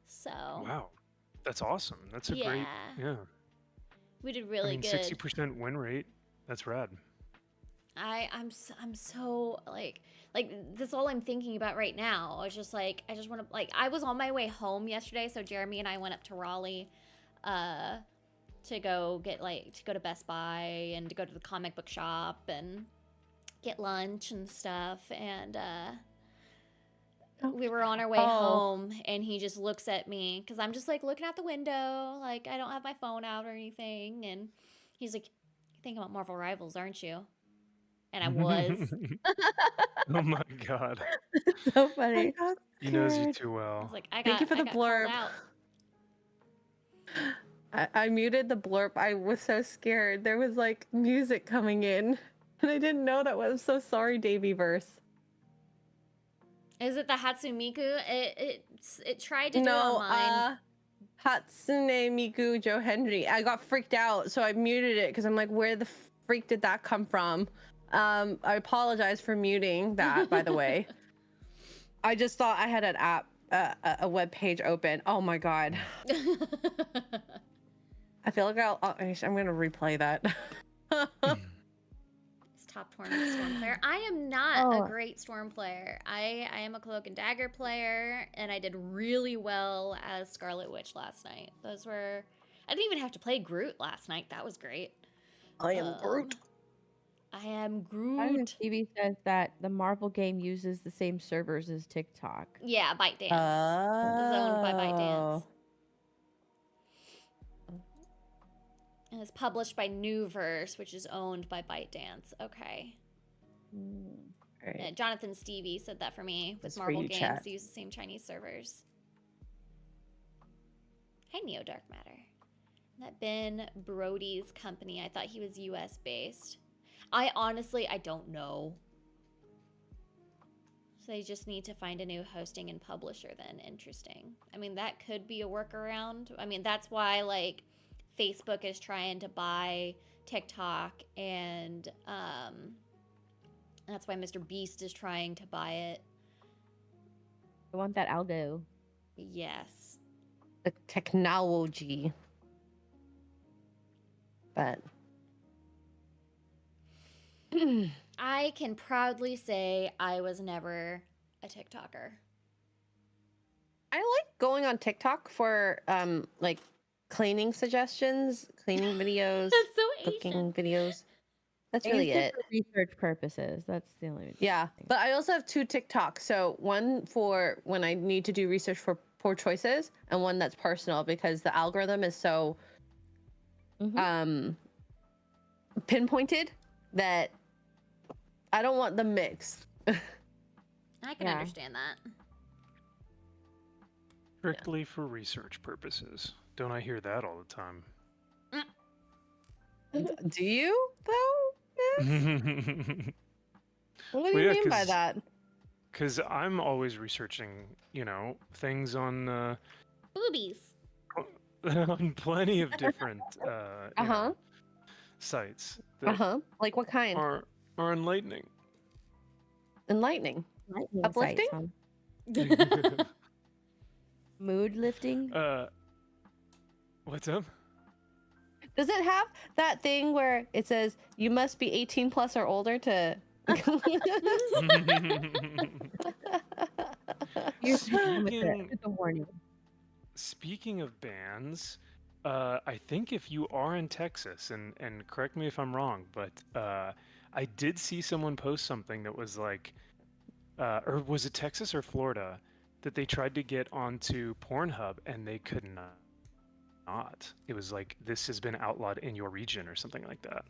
So, Wow. That's awesome. That's a yeah. great, yeah. We did I really mean, good. 60% win rate. That's rad. I'm so like this is all I'm thinking about right now. I was just like I just want to like I was on my way home yesterday, so Jeremy and I went up to Raleigh to go to Best Buy and to go to the comic book shop and get lunch and stuff, and we were on our way home and he just looks at me because I'm just like looking out the window, like I don't have my phone out or anything, and he's like, "You're thinking about Marvel Rivals, aren't you?" And I was. Oh my god. So I funny. got He knows you scared. too I well. was like, I Thank you got for the called blurb. out. I muted the blurb. I was so scared. There was like music coming in, and I didn't know that was. I'm so sorry, Davy verse. Is it the Hatsumiku? It tried to do it No, on mine. Hatsune Miku Joe Henry. I got freaked out, so I muted it because I'm like, where the freak did that come from? I apologize for muting that, by the way. I just thought I had an app, a web page open. Oh my god. I feel like I'm gonna replay that. It's top tournament Storm player. I am not a Oh. great Storm player. I am a Cloak and Dagger player, and I did really well as Scarlet Witch last night. I didn't even have to play Groot last night. That was great. I am Groot. I am Jonathan Groot. Stevie says that the Marvel game uses the same servers as TikTok. Yeah, ByteDance. It's owned by ByteDance. And it's published by Newverse, which is owned by ByteDance. Okay. Right. Jonathan Stevie said that for me. With That's for Marvel you, games, chat. they use the same Chinese servers. Hi, Neo Dark Matter. That Ben Brody's company. I thought he was US based. I don't know. So they just need to find a new hosting and publisher then. Interesting. I mean, that could be a workaround. I mean, that's why, like, Facebook is trying to buy TikTok, and that's why Mr. Beast is trying to buy it. I want that algo. Yes. The technology. But I can proudly say I was never a TikToker. I like going on TikTok for like cleaning suggestions, cleaning videos, That's so cooking Asian. videos. That's I really use it it. for research purposes. That's the only Yeah, thing. but I also have 2 TikToks. So one for when I need to do research for poor choices, and one that's personal because the algorithm is so Mhm. pinpointed that I don't want them mixed. I can Yeah. understand that. Strictly for research purposes. Don't I hear that all the time? Do you though? Yes? What do Well, you yeah, mean by that? because I'm always researching, things on Boobies. on plenty of different Uh-huh. sites that Uh-huh. Like what kind? are enlightening. Enlightening. Lightning Uplifting? sites, huh? Mood lifting. What's up? Does it have that thing where it says you must be 18 plus or older to You're Speaking with the warning. speaking of bans, I think if you are in Texas, and correct me if I'm wrong, but I did see someone post something that was like, or was it Texas or Florida, that they tried to get onto Pornhub and they could not. It was like, this has been outlawed in your region or something like that.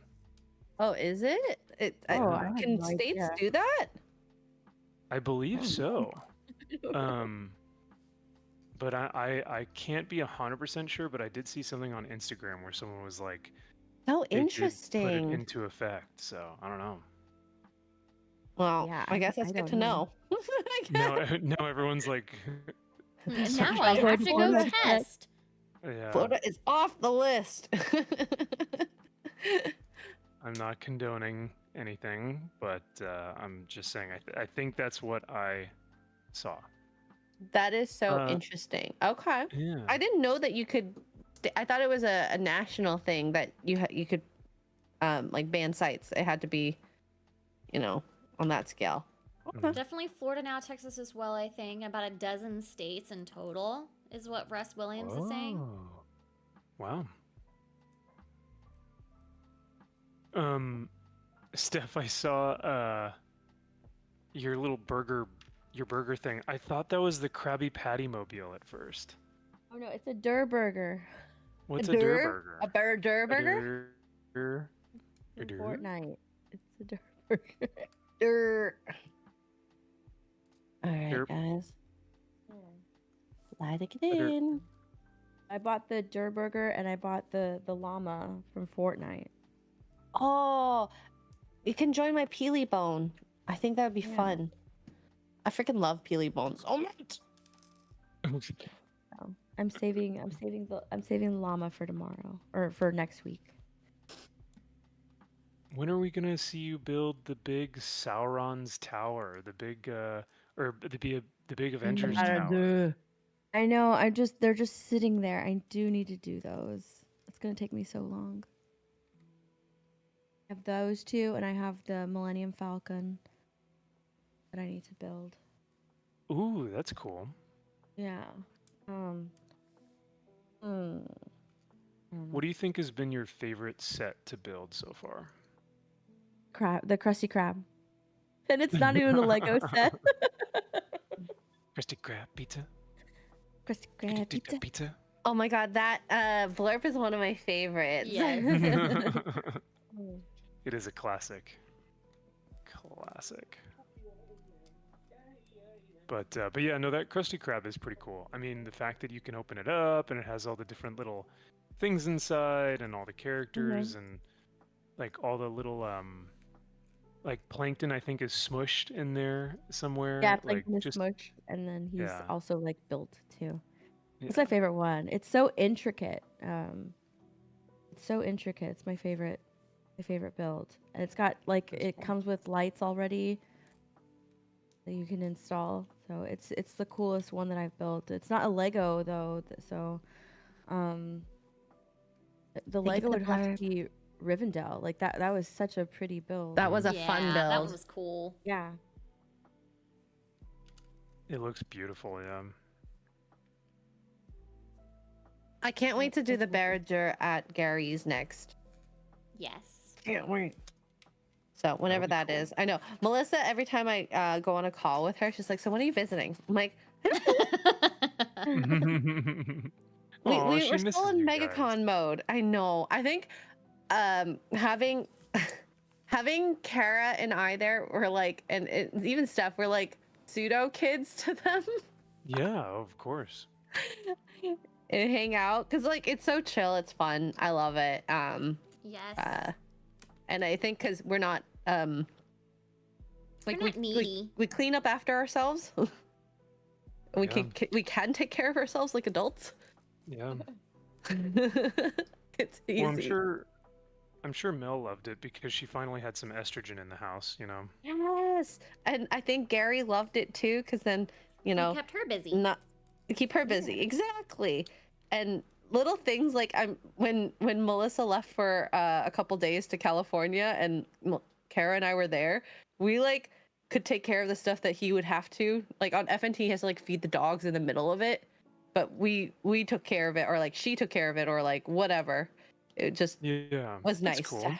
Oh, is it? Oh, I Yeah. had Can no states idea. do that? I believe Oh, so. But I can't be 100% sure, but I did see something on Instagram where someone was like, So they did put it interesting. into effect. So I don't know. Well, Yeah, I guess I that's good don't to know. I guess. Now everyone's like, And Sorry. now I have to go Pornhub test. yeah, Florida is off the list. I'm not condoning anything, but I'm just saying I think that's what I saw. That is so Uh, interesting. Okay. Yeah. I didn't know that you could. I thought it was a national thing that you could like ban sites. It had to be, on that scale. Okay. Definitely Florida now, Texas as well, I think. About a dozen states in total is what Russ Williams is saying. Oh. Wow. Steph, I saw your little burger thing. I thought that was the Krabby Patty mobile at first. Oh no, it's a Durr burger. What's a a Durr Durr? burger? A Durr burger? Durr? A In Durr? Fortnite. It's a Durr burger. Durr. All right, Durr. guys. Slide it A Durr. in. I bought the Durr burger and I bought the llama from Fortnite. Oh, you can join my Peely Bone. I think that would be Yeah. fun. I freaking love Peely Bones. Oh my! So I'm saving the llama for tomorrow or for next week. When are we gonna see you build the big Sauron's tower, the big or the big Avengers tower? I know. They're just sitting there. I do need to do those. It's gonna take me so long. I have those two, and I have the Millennium Falcon that I need to build. Ooh, that's cool. Yeah. What do you think has been your favorite set to build so far? The Krusty Krab, and it's not even a Lego set. Krusty Krab pizza. Krusty Krab pizza. Pizza. Oh my god, that blurb is one of my favorites. Yes. It is a classic. Classic. But yeah, no, that Krusty Krab is pretty cool. I mean, the fact that you can open it up and it has all the different little things inside and all the characters and like all the little like plankton I think is smushed in there somewhere. Yeah, like Plankton is just smushed, and then he's Yeah. also like built too. It's yeah. my favorite one. It's so intricate. It's so intricate. It's my favorite build. And it's got like That's it cool. comes with lights already that you can install. So it's the coolest one that I've built. It's not a Lego though, so the Thank you Lego for would the have to blurb. be Rivendell. Like that was such a pretty build. That was a yeah, fun that build. was cool. Yeah. It looks beautiful, yeah. I can't wait to do the Barrager at Gary's next. Yes. Can't wait. So whenever that cool. is, I know Melissa. Every time I go on a call with her, she's like, "So when are you visiting?" I'm like, Aw, we're she still misses in you guys. MegaCon mode. I know. I think having having Kara and I there were like, and even Steph were like pseudo kids to them. Yeah, of course. And hang out because like it's so chill. It's fun. I love it. Yes. And I think because we're not like We're not needy. we clean up after ourselves. We Yeah. we can take care of ourselves like adults. Yeah. It's easy. Well, I'm sure Mel loved it because she finally had some estrogen in the house, you know. Yes, and I think Gary loved it too because then you know We kept her busy. not keep her busy exactly, and little things like when Melissa left for a couple days to California and Kara and I were there, we like could take care of the stuff that he would have to like on FNT. He has to like feed the dogs in the middle of it, but we took care of it, or like she took care of it, or like whatever. It just Yeah. was that's nice cool. to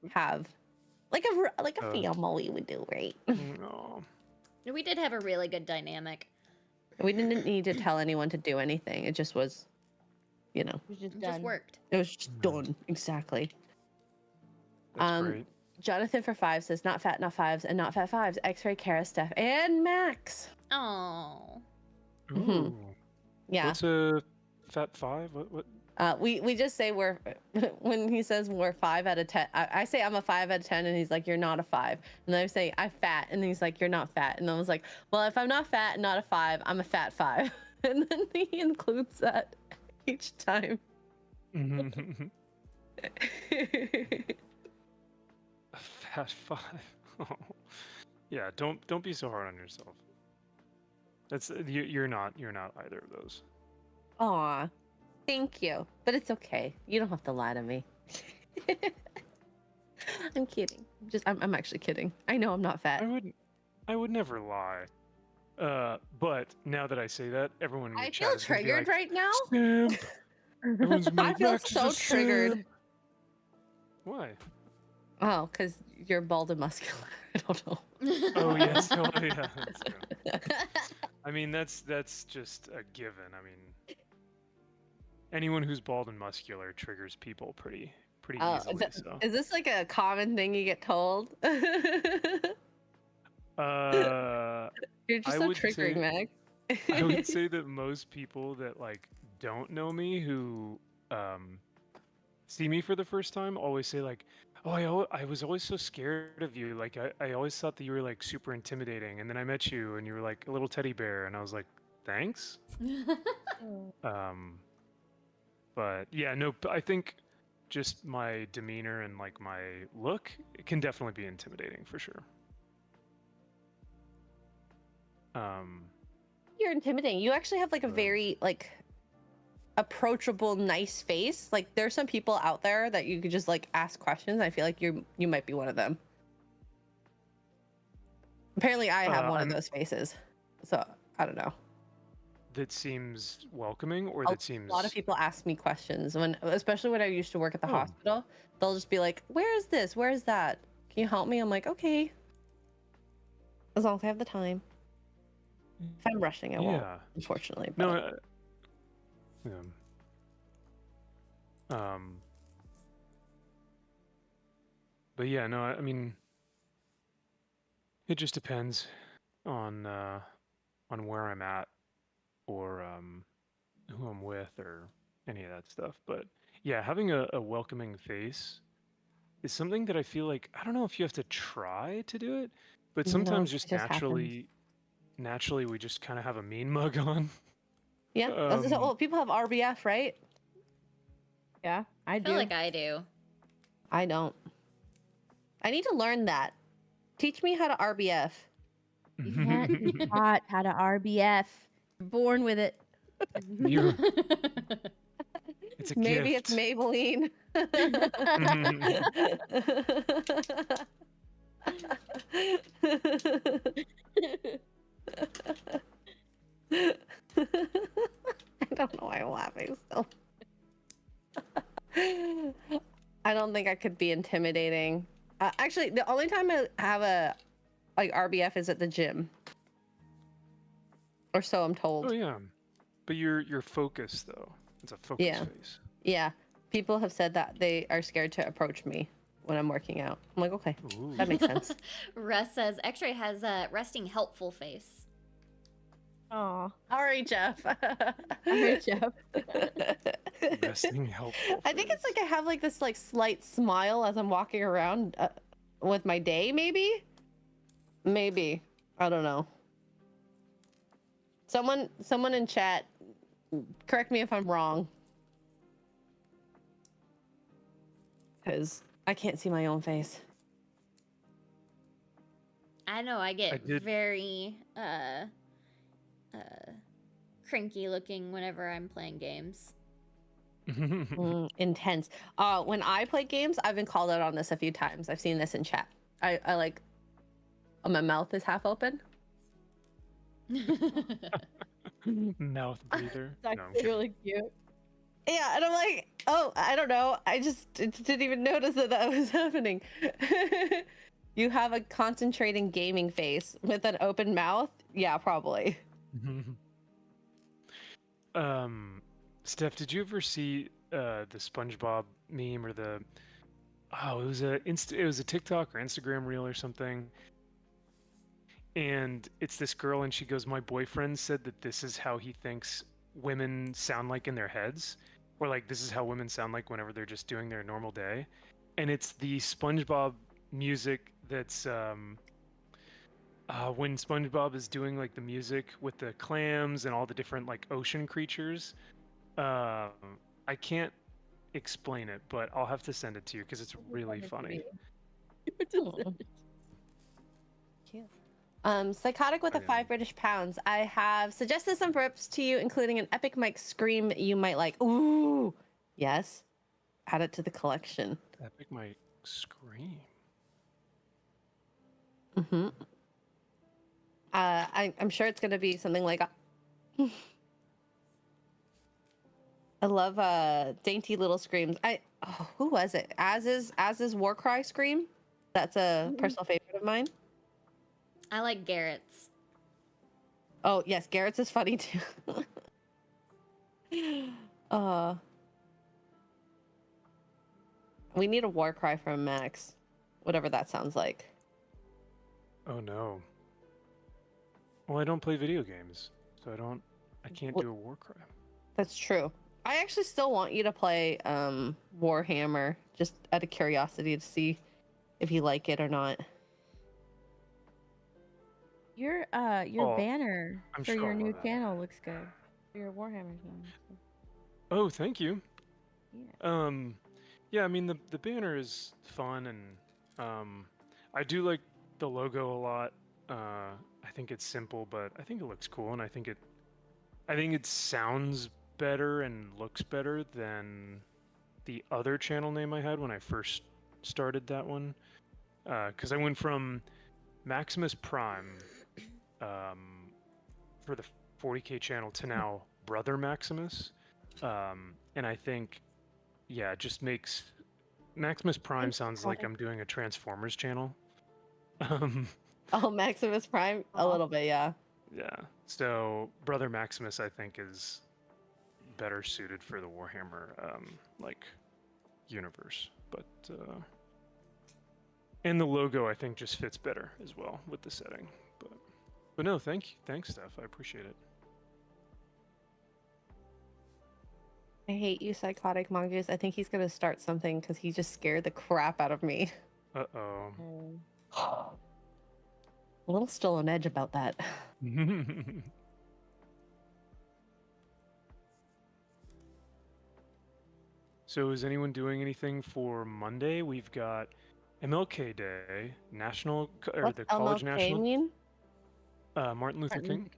have like a family would do, right? No. We did have a really good dynamic. We didn't need to tell anyone to do anything. It just was, you know, It was just It done. just worked. it was just done exactly. That's great. Jonathan for 5 says not fat, not fives, and not fat fives. X-ray, Kara, Steph, and Max. Oh. Mhm. Ooh. Yeah. What's a fat 5? What? We just say we're when he says we're 5 out of 10. I say I'm a 5 out of 10, and he's like, you're not a 5. And then I say I'm fat, and he's like, you're not fat. And I was like, well, if I'm not fat and not a 5, I'm a fat 5. And then he includes that each time. A fat 5. Oh. Yeah, don't be so hard on yourself. That's you're not either of those. Aw, thank you. But it's okay. You don't have to lie to me. I'm kidding. I'm actually kidding. I know I'm not fat. I would never lie. But now that I say that, everyone in your I chat feel is gonna be triggered like, right now. Simp. Everyone's gonna be I like, feel "Max is so a triggered. simp." Why? Oh, because you're bald and muscular. I don't know. Oh yes, oh, yeah. I mean, that's just a given. I mean, anyone who's bald and muscular triggers people pretty Oh, easily. So, is this like a common thing you get told? You're just I so would triggering, say- Max. I would say that most people that like don't know me who see me for the first time always say like, "Oh, I was always so scared of you. Like I always thought that you were like super intimidating, and then I met you and you were like a little teddy bear, and I was like, thanks." But yeah, no, I think just my demeanor and like my look, it can definitely be intimidating for sure. You're intimidating. You actually have like a very like approachable, nice face. Like there's some people out there that you could just like ask questions. I feel like you might be one of them. Apparently, I have one of those faces, so I don't know. That seems welcoming, or that seems A lot of people ask me questions especially when I used to work at the hospital. They'll just be like, "Where is this? Where is that? Can you help me?" I'm like, "Okay." As long as I have the time. If I'm rushing, I won't, unfortunately. But... No. But yeah, no. I mean, it just depends on where I'm at, or who I'm with, or any of that stuff. But yeah, having a welcoming face is something that I feel like, I don't know if you have to try to do it, but sometimes No, just it just happens. naturally we just kind of have a mean mug on. Yeah. Well, people have RBF, right? Yeah, I I do. feel like I do. I don't. I need to learn that. Teach me how to RBF. You can't be taught how to RBF. You're born with it. It's a Maybe gift. it's Maybelline. I don't know why I'm laughing still. I don't think I could be intimidating. Actually, the only time I have a like RBF is at the gym, or so I'm told. Oh yeah, but you're focused though. It's a focus Yeah. face. Yeah, people have said that they are scared to approach me when I'm working out. I'm like, okay, Ooh. that makes sense. Russ says X-ray has a resting helpful face. Aw. All right, Jeff. All right, Jeff. Resting helpful. I think it's like I have like this like slight smile as I'm walking around with my day. Maybe I don't know. Someone in chat, correct me if I'm wrong, because I can't see my own face. I know I get did- very cranky looking whenever I'm playing games. Intense. When I play games, I've been called out on this a few times. I've seen this in chat. I like, my mouth is half open. Mouth breather. It's No, I'm actually kidding. really cute. Yeah, and I'm like, oh, I don't know. I just didn't even notice that was happening. You have a concentrating gaming face with an open mouth? Yeah, probably. Steph, did you ever see the SpongeBob meme or the it was a TikTok or Instagram reel or something, and it's this girl and she goes, my boyfriend said that this is how he thinks women sound like in their heads, or like this is how women sound like whenever they're just doing their normal day, and it's the SpongeBob music that's when SpongeBob is doing like the music with the clams and all the different like ocean creatures. I can't explain it, but I'll have to send it to you because it's really funny. Psychotic with a Okay. 5 British pounds. I have suggested some rips to you, including an epic mic scream you might like. Ooh, yes. Add it to the collection. Epic might scream. Mm-hmm. I'm sure it's gonna be something like. I love dainty little screams. Who was it? Az's war cry scream. That's a personal favorite of mine. I like Garrett's. Oh yes, Garrett's is funny too. We need a war cry from Max, whatever that sounds like. Oh no. Well, I don't play video games, so I can't do a war cry. That's true. I actually still want you to play Warhammer, just out of curiosity to see if you like it or not. Your Oh, banner I'm for sure your I'll new love that. channel looks good. For your Warhammer channel. Oh, thank you. Yeah. Yeah, I mean the banner is fun, and I do like the logo a lot. I think it's simple, but I think it looks cool, and I think it sounds better and looks better than the other channel name I had when I first started that one. Because I went from Maximus Prime for the 40K channel to now Brother Maximus. And I think, yeah, it just makes Maximus Prime sounds like I'm doing a Transformers channel. Oh, Maximus Prime, a little bit, yeah. Yeah. So Brother Maximus, I think, is better suited for the Warhammer like universe, but and the logo I think just fits better as well with the setting. But no, thanks, Steph. I appreciate it. I hate you, Psychotic Mongoose. I think he's gonna start something because he just scared the crap out of me. Uh-oh. A little still on edge about that. So is anyone doing anything for Monday? We've got MLK Day, What's the College MLK National, mean? Martin Luther King.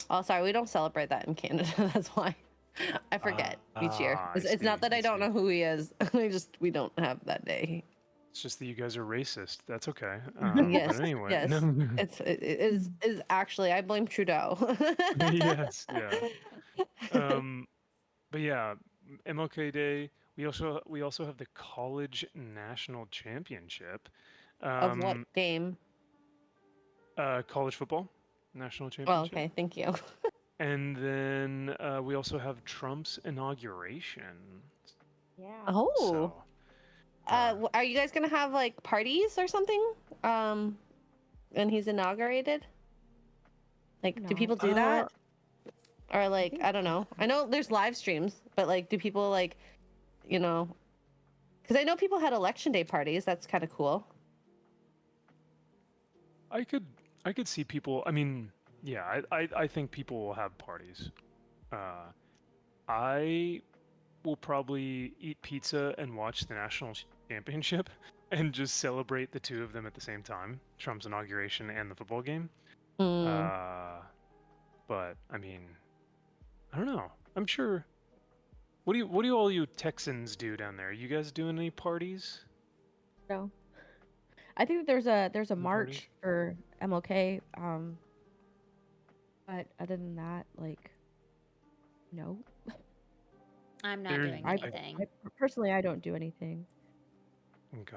Oh, sorry, we don't celebrate that in Canada. That's why. I forget each year. I It's not see, that I I don't see. know who he is. We don't have that day. It's just that you guys are racist. That's okay. But Yes, anyway, yes. no. It is actually I blame Trudeau. Yes, yeah. Um, but yeah, MLK Day. We also have the College National Championship. Of what Um, game? College football national Oh, championship. okay, thank you. And then we also have Trump's inauguration. Yeah. Oh, So, uh, are you guys gonna have like parties or something? When he's inaugurated? Like, do No. people do that? Or I like, think I don't know. I know there's live streams, but like, do people like, you know? Because I know people had election day parties. That's kind of cool. I could see people. I mean, yeah, I think people will have parties. Uh, I will probably eat pizza and watch the national championship and just celebrate the two of them at the same time, Trump's inauguration and the football game. Mm. But I mean, I don't know. I'm sure. What do all you Texans do down there? You guys doing any parties? No. I think that there's a Any parties? march for MLK. But other than that, like, no. I'm not There, doing I, anything. personally, I don't do anything. okay.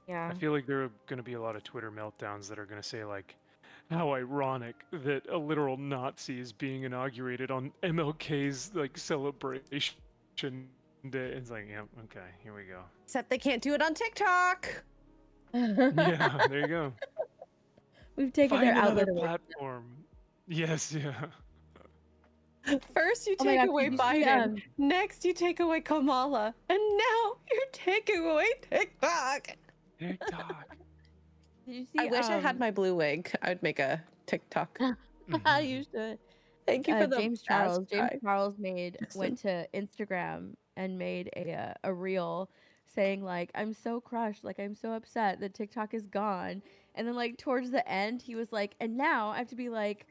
Yeah. I feel like there are going to be a lot of Twitter meltdowns that are going to say like, how ironic that a literal Nazi is being inaugurated on MLK's like celebration day. It's like, yep, okay, here we go. Except they can't do it on TikTok. Yeah, there you go. We've taken their Find another outlet away. platform. Yes, yeah. First you Oh my take gosh, away did you see, Biden. Next you take away Kamala. And now you're taking away TikTok. TikTok. did you see I wish I had my blue wig. I would make a TikTok. I used to. Thank you for the James ask Charles try. went to Instagram and made a reel saying like, I'm so crushed, like I'm so upset that TikTok is gone. And then like towards the end he was like, and now I have to be like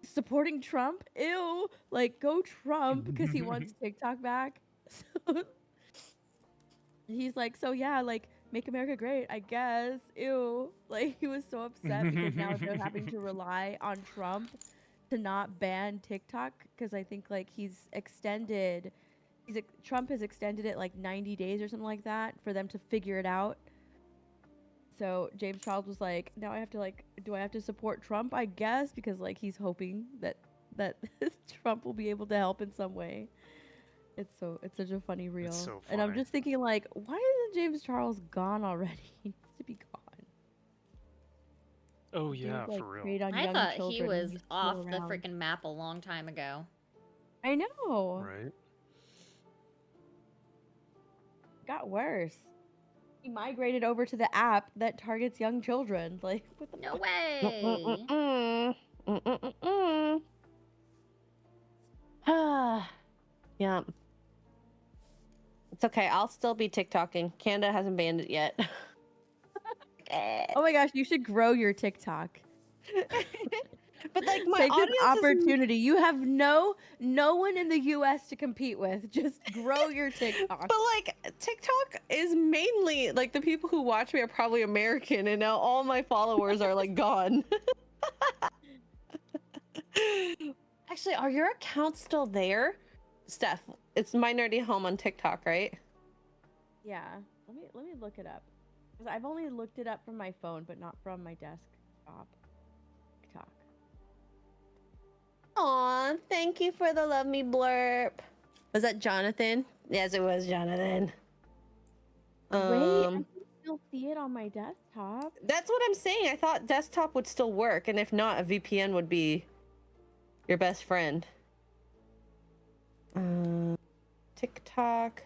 supporting Trump. Ew, like go Trump, because he wants TikTok back. So he's like, so yeah, like make America great, I guess. Ew, like he was so upset because now they're having to rely on Trump to not ban TikTok, because I think like Trump has extended it like 90 days or something like that for them to figure it out. So James Charles was like, now I have to like, do I have to support Trump? I guess, because like he's hoping that Trump will be able to help in some way. It's such a funny reel. It's so And I'm funny. just thinking like, why isn't James Charles gone already? He needs to be gone. Oh Dude, yeah, like, for real. preyed on I young thought he children and was he's still off the around. freaking map a long time ago. I know. Right? Got worse. He migrated over to the app that targets young children. Like, what the No fuck? way. Yeah. It's okay. I'll still be TikToking. Canada hasn't banned it yet. Oh my gosh, you should grow your TikTok. But like my Take this audience is opportunity. You have no one in the US to compete with. Just grow your TikTok. But like TikTok is mainly like the people who watch me are probably American, and now all my followers are like gone. Actually, are your accounts still there? Steph, it's My Nerdy Home on TikTok, right? Yeah. Let me look it up. Because I've only looked it up from my phone, but not from my desktop. TikTok. Aw, thank you for the love me blurb. Was that Jonathan? Yes, it was Jonathan. Wait, I can still see it on my desktop. That's what I'm saying. I thought desktop would still work, and if not, a VPN would be your best friend. TikTok.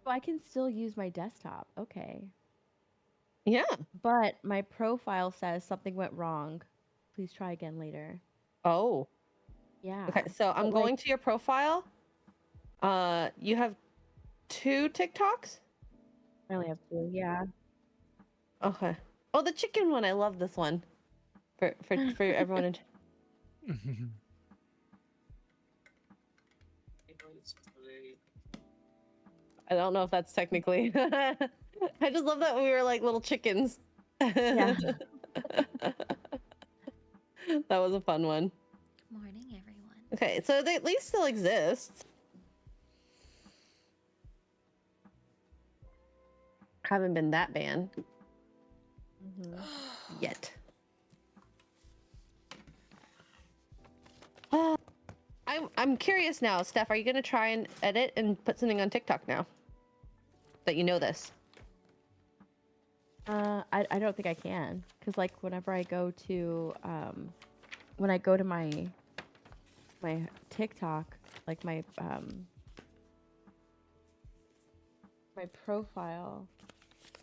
So I can still use my desktop. Okay. Yeah. But my profile says something went wrong. Please try again later. Oh. Yeah. Okay, so I'm But, like, going to your profile. You have 2 TikToks? I only have 2. Yeah. Okay. Oh, the chicken one. I love this one. For everyone. I don't know if that's technically. I just love that we were like little chickens. Yeah. That was a fun one. Good morning, everyone. Okay, so they at least still exist. Haven't been that banned Mhm. yet. I'm curious now, Steph. Are you gonna try and edit and put something on TikTok now? That you know this. I don't think I can, because like whenever I go to when I go to my TikTok, like my profile,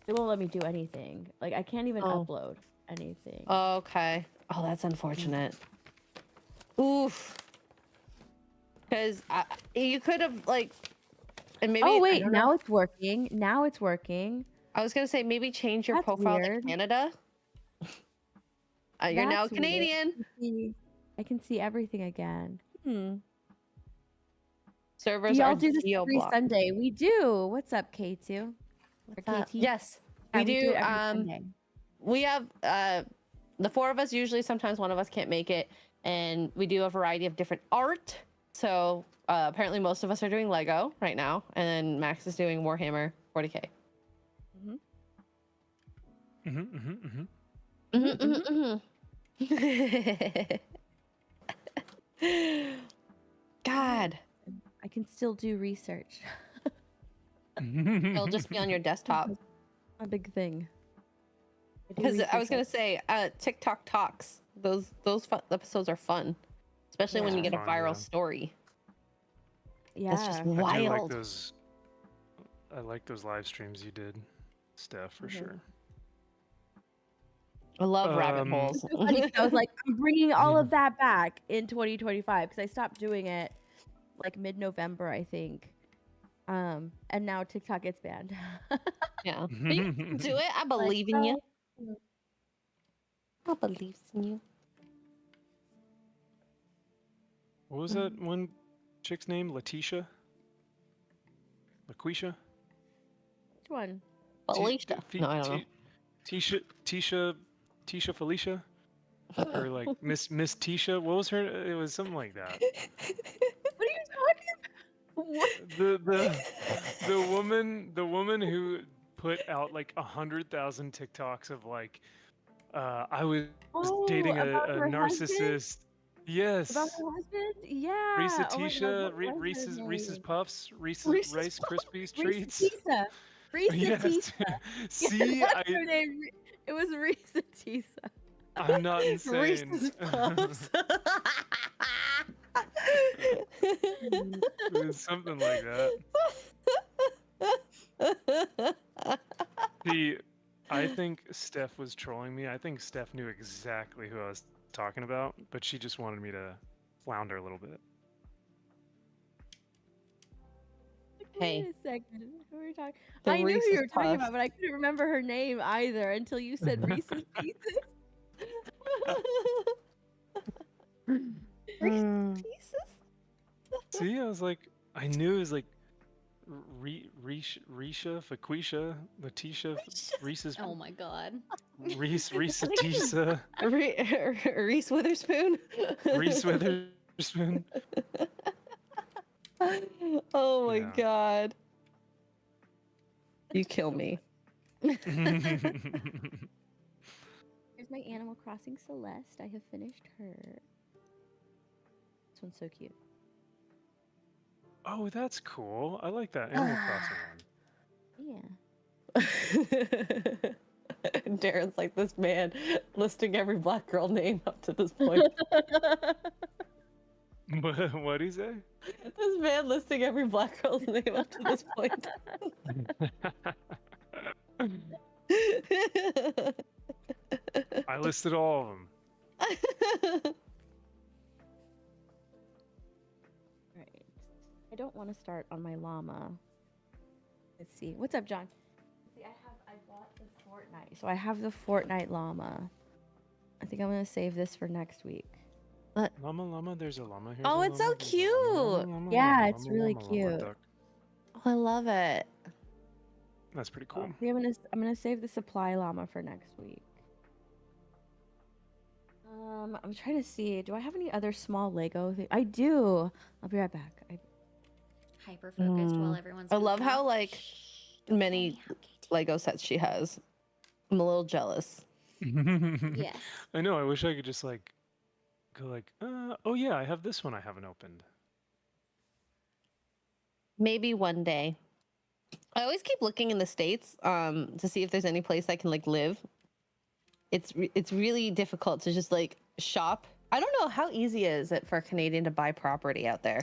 it won't let me do anything. Like I can't even upload anything. Okay. Oh, that's unfortunate. Oof. Because you could have like, and maybe. Oh I wait, don't know. now it's working. Now it's working. I was gonna say maybe change your That's profile weird. to Canada. You're now That's weird. Canadian. I can see everything again. Do Servers y'all are do this every geo-blocked. Sunday? We do. What's up, K2? What's Or up? KT? Yes, Yeah, we do do. it every Sunday. We have the four of us. Usually, sometimes one of us can't make it, and we do a variety of different art. So apparently, most of us are doing Lego right now, and then Max is doing Warhammer 40K. God, I can still do research. it'll just be on your desktop. A big thing. Because I was gonna say, TikTok talks. Those episodes are fun, especially when you get a Fun, viral yeah. story. Yeah. That's just I do wild. like those. I like those live streams you did, Steph, for sure. I love rabbit holes. It's so funny 'cause I was like, I'm bringing all of that back in 2025 because I stopped doing it like mid-November, I think. And now TikTok gets banned. Yeah, but you can do it. I believe in you. I believe in you. What was that one chick's name? Letitia? LaQuisha? Which one? Felicia. No, I don't know. Tisha Felicia? Or like Miss Tisha? What was her? It was something like that. What are you talking about? The woman who put out like 100,000 TikToks of like, I was dating a about her narcissist. husband? Yes. About her husband? Yeah. Risa Oh my God, Tisha, what was her Reese's name? Puffs, Reese's Rice Krispies Risa treats. Tisa. Risa Yes. Tisa. See, That's her name. It was Risa Tisa. I'm not insane. Reese's Puffs. It was something like that. See, I think Steph was trolling me. I think Steph knew exactly who I was talking about, but she just wanted me to flounder a little bit. Hey. Wait a second. Who were you talking? The I knew who Reese's you were talking Puffs. about, but I couldn't remember her name either until you said Reese's Pieces. Reese's Pieces? See, I was like, I knew it was like Risha, Faquisha, Letitia, Reese's, Oh my god. Risa Tisa, Reese Witherspoon. Reese Witherspoon. Oh my Yeah. God. You kill me. Here's my Animal Crossing Celeste. I have finished her. This one's so cute. Oh, that's cool. I like that Animal Crossing one. Yeah. Darren's like this man listing every black girl name up to this point. What'd he say? This man listing every black girl's name up to this point. I listed all of them. Right. I don't want to start on my llama. Let's see. What's up, John? See, I bought the Fortnite. So I have the Fortnite llama. I think I'm gonna save this for next week. Llama, llama, there's a llama. Here's Oh, a it's so llama. There's a llama, llama, cute. llama, Yeah, llama, it's llama, really llama, llama, cute. duck. Oh, I love it. That's pretty Oh, cool. see, I'm gonna save the supply llama for next week. I'm trying to see. Do I have any other small Lego things? I do. I'll be right back. Hyper focused while everyone's. I love moving how off. like Shh, don't call many me out, Katie. Lego sets she has. I'm a little jealous. Yes. I know. I wish I could just like go like, oh yeah, I have this one I haven't opened. Maybe one day. I always keep looking in the States to see if there's any place I can like live. It's really difficult to just like shop. I don't know how easy is it for a Canadian to buy property out there.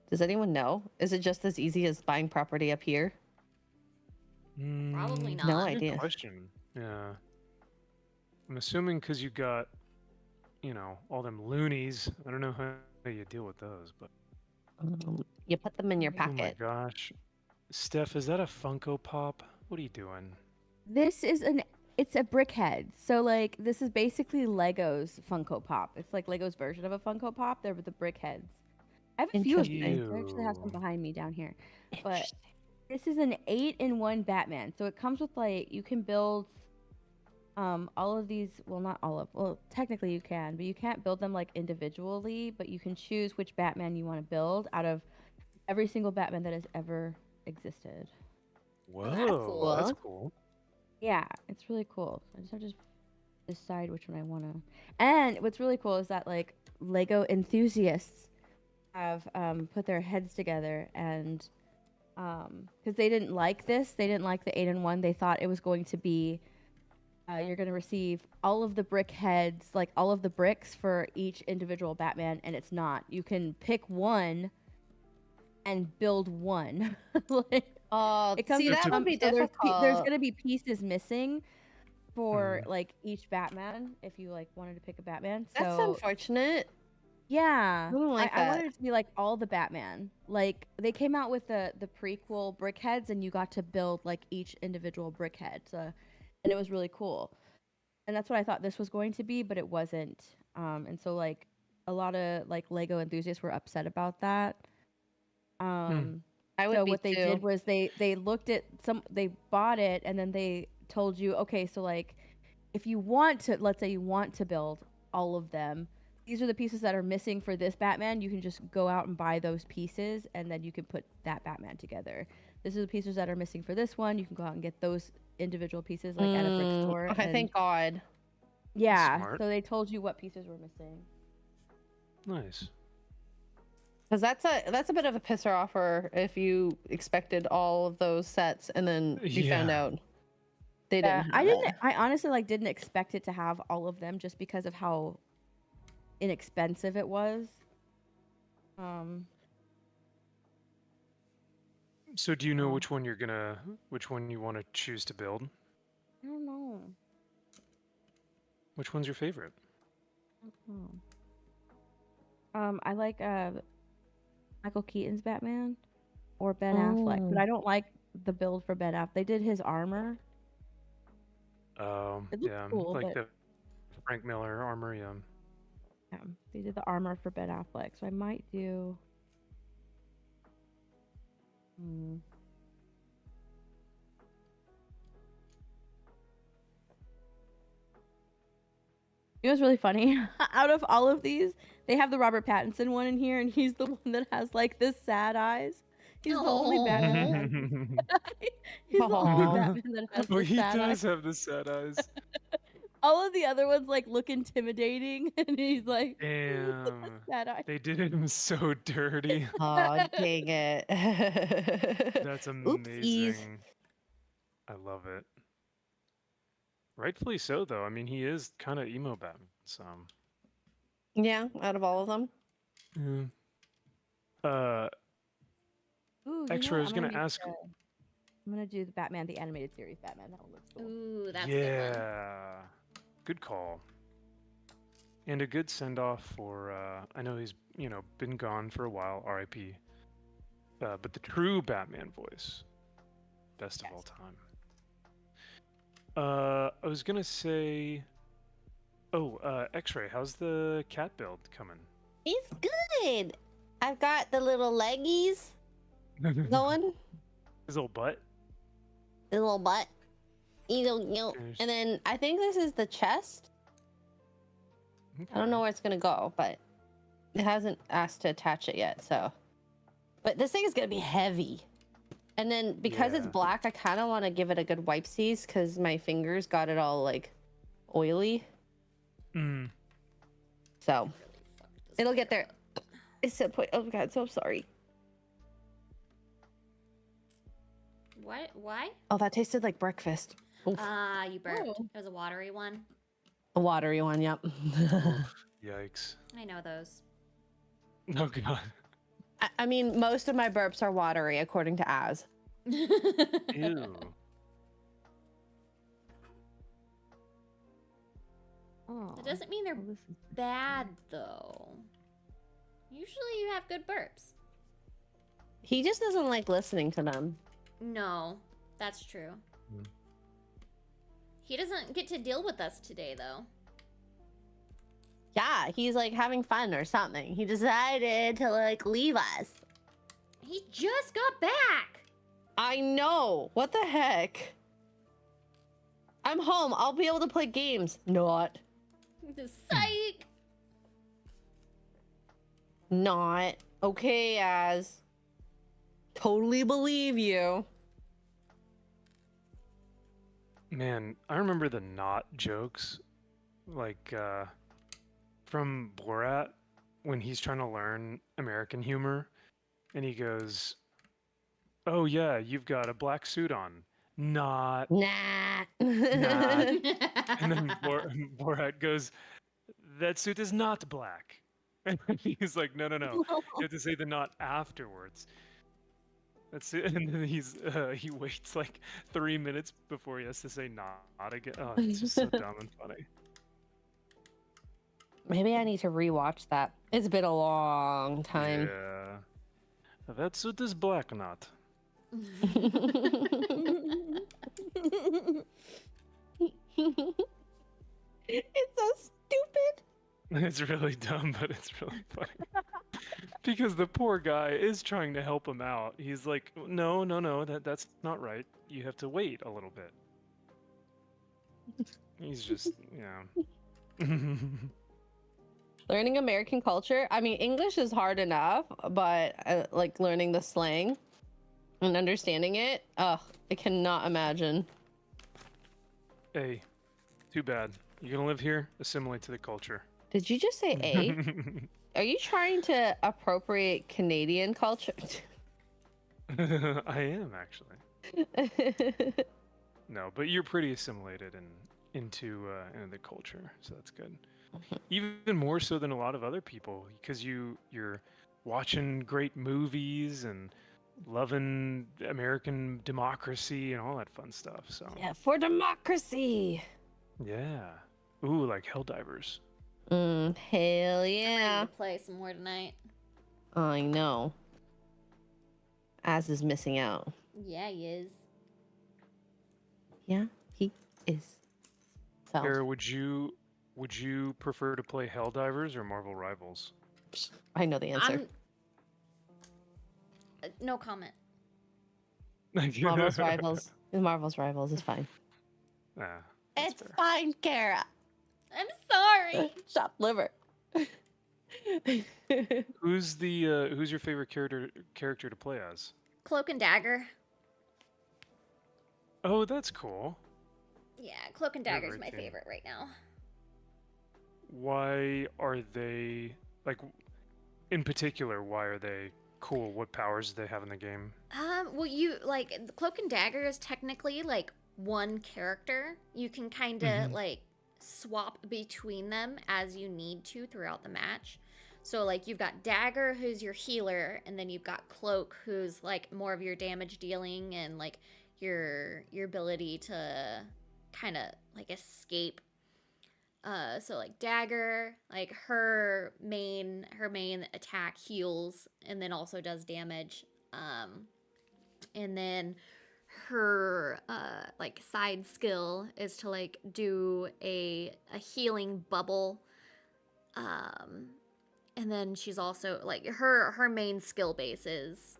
Does anyone know? Is it just as easy as buying property up here? Probably Mm, not. No Good idea. question. Yeah. I'm assuming because you got, you know, all them loonies. I don't know how you deal with those, but You put them in your oh my pocket. gosh. Steph, is that a Funko Pop? What are you doing? This is it's a brickhead. So like this is basically Lego's Funko Pop. It's like Lego's version of a Funko Pop. They're with the brickheads. I have a few of these. Interesting. I actually have some Ew. behind me down here. But Interesting. this is an 8-in-1 Batman. So it comes with like you can build all of these, well not all of, well technically you can, but you can't build them like individually, but you can choose which Batman you want to build out of every single Batman that has ever existed. Whoa, that's cool. cool. Yeah, it's really cool. I just have to decide which one I want to. And what's really cool is that like Lego enthusiasts have put their heads together and because they didn't like this, they didn't like the 8-in-1. They thought it was going to be you're going to receive all of the brick heads, like all of the bricks for each individual Batman, and it's not. You can pick one and build one. Like, Oh, it comes see, with that would be so there's difficult. going to be pieces missing for Mhm. like each Batman if you like wanted to pick a Batman. That's So unfortunate. yeah, I don't like I that. wanted it to be like all the Batman. Like they came out with the prequel brickheads, and you got to build like each individual brickhead. So, and it was really cool. And that's what I thought this was going to be, but it wasn't. And so like a lot of like Lego enthusiasts were upset about that. Um, I would so be what they too. did was they looked at they bought it, and then they told you, okay, so like if you want to, let's say you want to build all of them, these are the pieces that are missing for this Batman. You can just go out and buy those pieces, and then you can put that Batman together. This are the pieces that are missing for this one. You can go out and get those individual pieces like at a brick store. Okay, And thank God. yeah, Smart. so they told you what pieces were missing. Nice. Because that's a bit of a pisser offer if you expected all of those sets and then you found Yeah. out they Yeah, didn't I have didn't. it. I honestly like didn't expect it to have all of them just because of how inexpensive it was. So do you know Oh. which one you want to choose to build? I don't know. Which one's your favorite? I like Michael Keaton's Batman or Ben Affleck, but Oh. I don't like the build for Ben Affleck. They did his armor. It looks Yeah, cool, like but the Frank Miller armor, yeah. yeah, they did the armor for Ben Affleck, so I might do. It was really funny. Out of all of these, they have the Robert Pattinson one in here, and he's the one that has like the sad eyes. He's the only Batman. He's the only Aw. Batman that has Oh, the he sad eyes. does have the sad eyes. All of the other ones like look intimidating, and he's like Damn. sad eyes. They did him so dirty. Oh, dang it. That's Oopsies. amazing. I love it. Rightfully so, though. I mean, he is kind of emo Batman, so. Yeah, out of all of them. Yeah. Ooh, you know Extra, I what? was gonna ask. I'm gonna do the Batman, the animated series Batman. That one looks cool. Ooh, that's a good one. Yeah. Good call. And a good send off for I know he's, been gone for a while, RIP. But the true Batman voice. Best of all time. I was gonna say Oh, X-Ray, how's the cat build coming? It's good. I've got the little leggies going, His little butt. the little butt. Cheers. And then I think this is the chest. I don't know where it's gonna go, but it hasn't asked to attach it yet. So, but this thing is gonna be heavy. And then because it's Yeah. black, I kind of want to give it a good wipesies because my fingers got it all like oily. Mm. So Really fucked this it'll get bear there. up. It's a point. Oh god, so sorry. What? Why? Oh, that tasted like breakfast. Oof. Ah, you burped. Oh. It was a watery one. A watery one. Yep. Oof, yikes. I know those. Oh god. I mean, most of my burps are watery, according to Az. Ew. Oh. It doesn't mean they're Well, this is bad though. Usually you have good burps. He just doesn't like listening to them. No, that's true. Hmm. He doesn't get to deal with us today though. Yeah, he's like having fun or something. He decided to like leave us. He just got back. I know. What the heck? I'm home. I'll be able to play games. Not. Psych. Not. Okay, Az. Totally believe you. Man, I remember the not jokes, like from Borat when he's trying to learn American humor, and he goes, "Oh yeah, you've got a black suit on." Not. Nah. And then Borat goes, "That suit is not black." And he's like, "No, no, no. You have to say the not afterwards." That's it. And then he waits like 3 minutes before he has to say not again. Oh, it's just so dumb and funny. Maybe I need to rewatch that. It's been a long time. Yeah. That suit is black, not. It's so stupid. It's really dumb, but it's really funny. Because the poor guy is trying to help him out. He's like, no, no, no, that's not right. You have to wait a little bit. He's just, yeah. Learning American culture. I mean, English is hard enough, but like learning the slang and understanding it, ugh, I cannot imagine. Hey, too bad. You're gonna live here, assimilate to the culture. Did you just say A? Are you trying to appropriate Canadian culture? I am actually. No, but you're pretty assimilated into the culture, so that's good. Even more so than a lot of other people, because you're watching great movies and loving American democracy and all that fun stuff. So Yeah, for democracy. yeah, ooh, like Helldivers. Hell I'm ready yeah. to play some more tonight. I know. Az is missing out. Yeah, he is. Yeah, he is. So, Sarah, would you prefer to play Helldivers or Marvel Rivals? I know the answer. No comment. Marvel's Rivals. Marvel's Rivals is fine. Ah, that's It's fair. fine, Kara. I'm sorry. Shop liver. Who's your favorite character to play as? Cloak and Dagger. Oh, that's cool. Yeah, Cloak and They're Dagger is very my cute. favorite right now. Why are they like in particular, why are they cool? What powers do they have in the game? Well, you like Cloak and Dagger is technically like one character. You can kind of Mhm. like swap between them as you need to throughout the match. So like you've got Dagger, who's your healer, and then you've got Cloak, who's like more of your damage dealing and like your ability to kind of like escape. So like Dagger, like her main attack heals and then also does damage. And then her like side skill is to like do a healing bubble, and then she's also like her main skill base is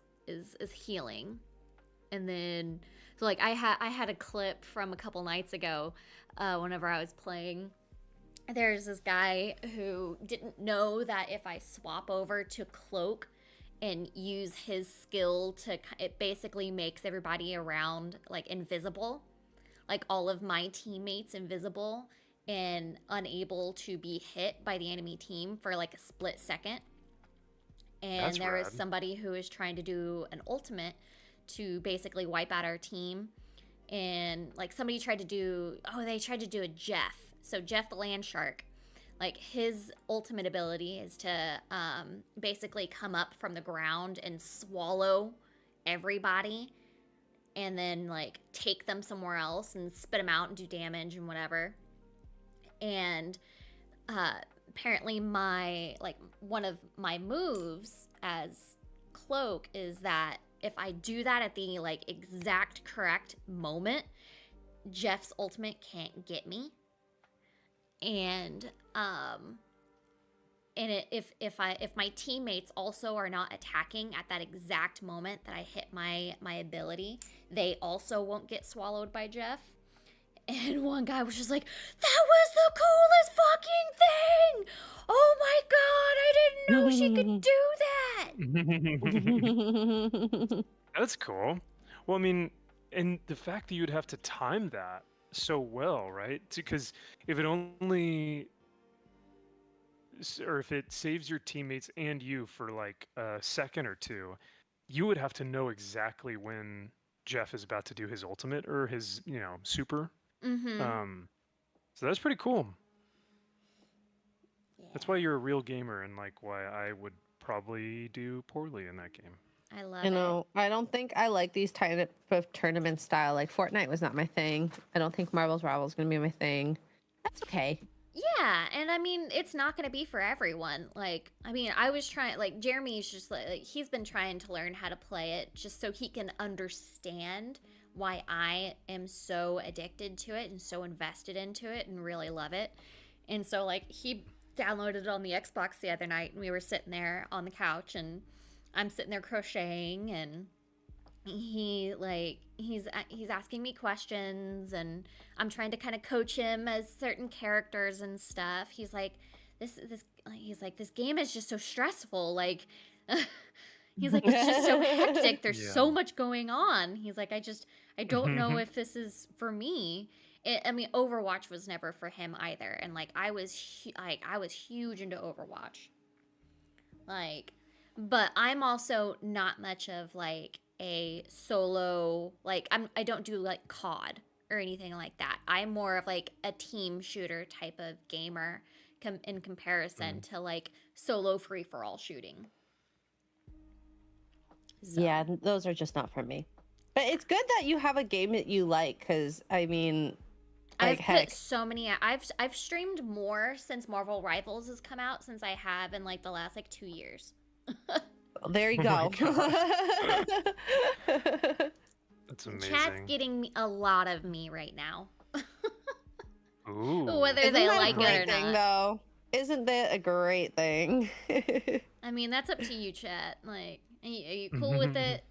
healing. And then so like I had a clip from a couple nights ago, whenever I was playing. There's this guy who didn't know that if I swap over to cloak and use his skill to, it basically makes everybody around like invisible, like all of my teammates invisible and unable to be hit by the enemy team for like a split second. And That's there rad. was somebody who was trying to do an ultimate to basically wipe out our team. And like somebody tried to do, they tried to do a Jeff. So Jeff the land shark, like his ultimate ability is to basically come up from the ground and swallow everybody and then like take them somewhere else and spit them out and do damage and whatever. And apparently one of my moves as cloak is that if I do that at the like exact correct moment, Jeff's ultimate can't get me. And if my teammates also are not attacking at that exact moment that I hit my ability, they also won't get swallowed by Jeff. And one guy was just like, "That was the coolest fucking thing! Oh my god, I didn't know she could do that!" That's cool. Well, I mean, and the fact that you'd have to time that so well, right? Because if it only, or if it saves your teammates and you for like a second or two, you would have to know exactly when Jeff is about to do his ultimate or his, super. Mm-hmm. So that's pretty cool. Yeah. That's why you're a real gamer and like why I would probably do poorly in that game. I love You it. know, I don't think I like these type of tournament style. Like Fortnite was not my thing. I don't think Marvel's Rivals is gonna be my thing. That's okay. Yeah, and I mean, it's not going to be for everyone. Like, I mean, I was trying, like, Jeremy's just like, he's been trying to learn how to play it just so he can understand why I am so addicted to it and so invested into it and really love it. And so, like, he downloaded it on the Xbox the other night, and we were sitting there on the couch, and I'm sitting there crocheting, and he's asking me questions, and I'm trying to kind of coach him as certain characters and stuff. He's like, this game is just so stressful. Like, he's like, it's just so hectic. There's Yeah. so much going on. He's like, I don't know if this is for me. I mean, Overwatch was never for him either, and like I was huge into Overwatch. Like, but I'm also not much of like a solo, like I don't do like COD or anything like that. I'm more of like a team shooter type of gamer in comparison to like solo free for all shooting. So. Yeah, those are just not for me. But it's good that you have a game that you like, because I mean, like, I've put so many. I've streamed more since Marvel Rivals has come out since I have in like the last like 2 years. there you Oh go. That's amazing. Chat's getting a lot of me right now. Ooh. Whether Isn't they that like a great it or thing, not. though? Isn't that a great thing? I mean, that's up to you, chat. Like, are you cool with it?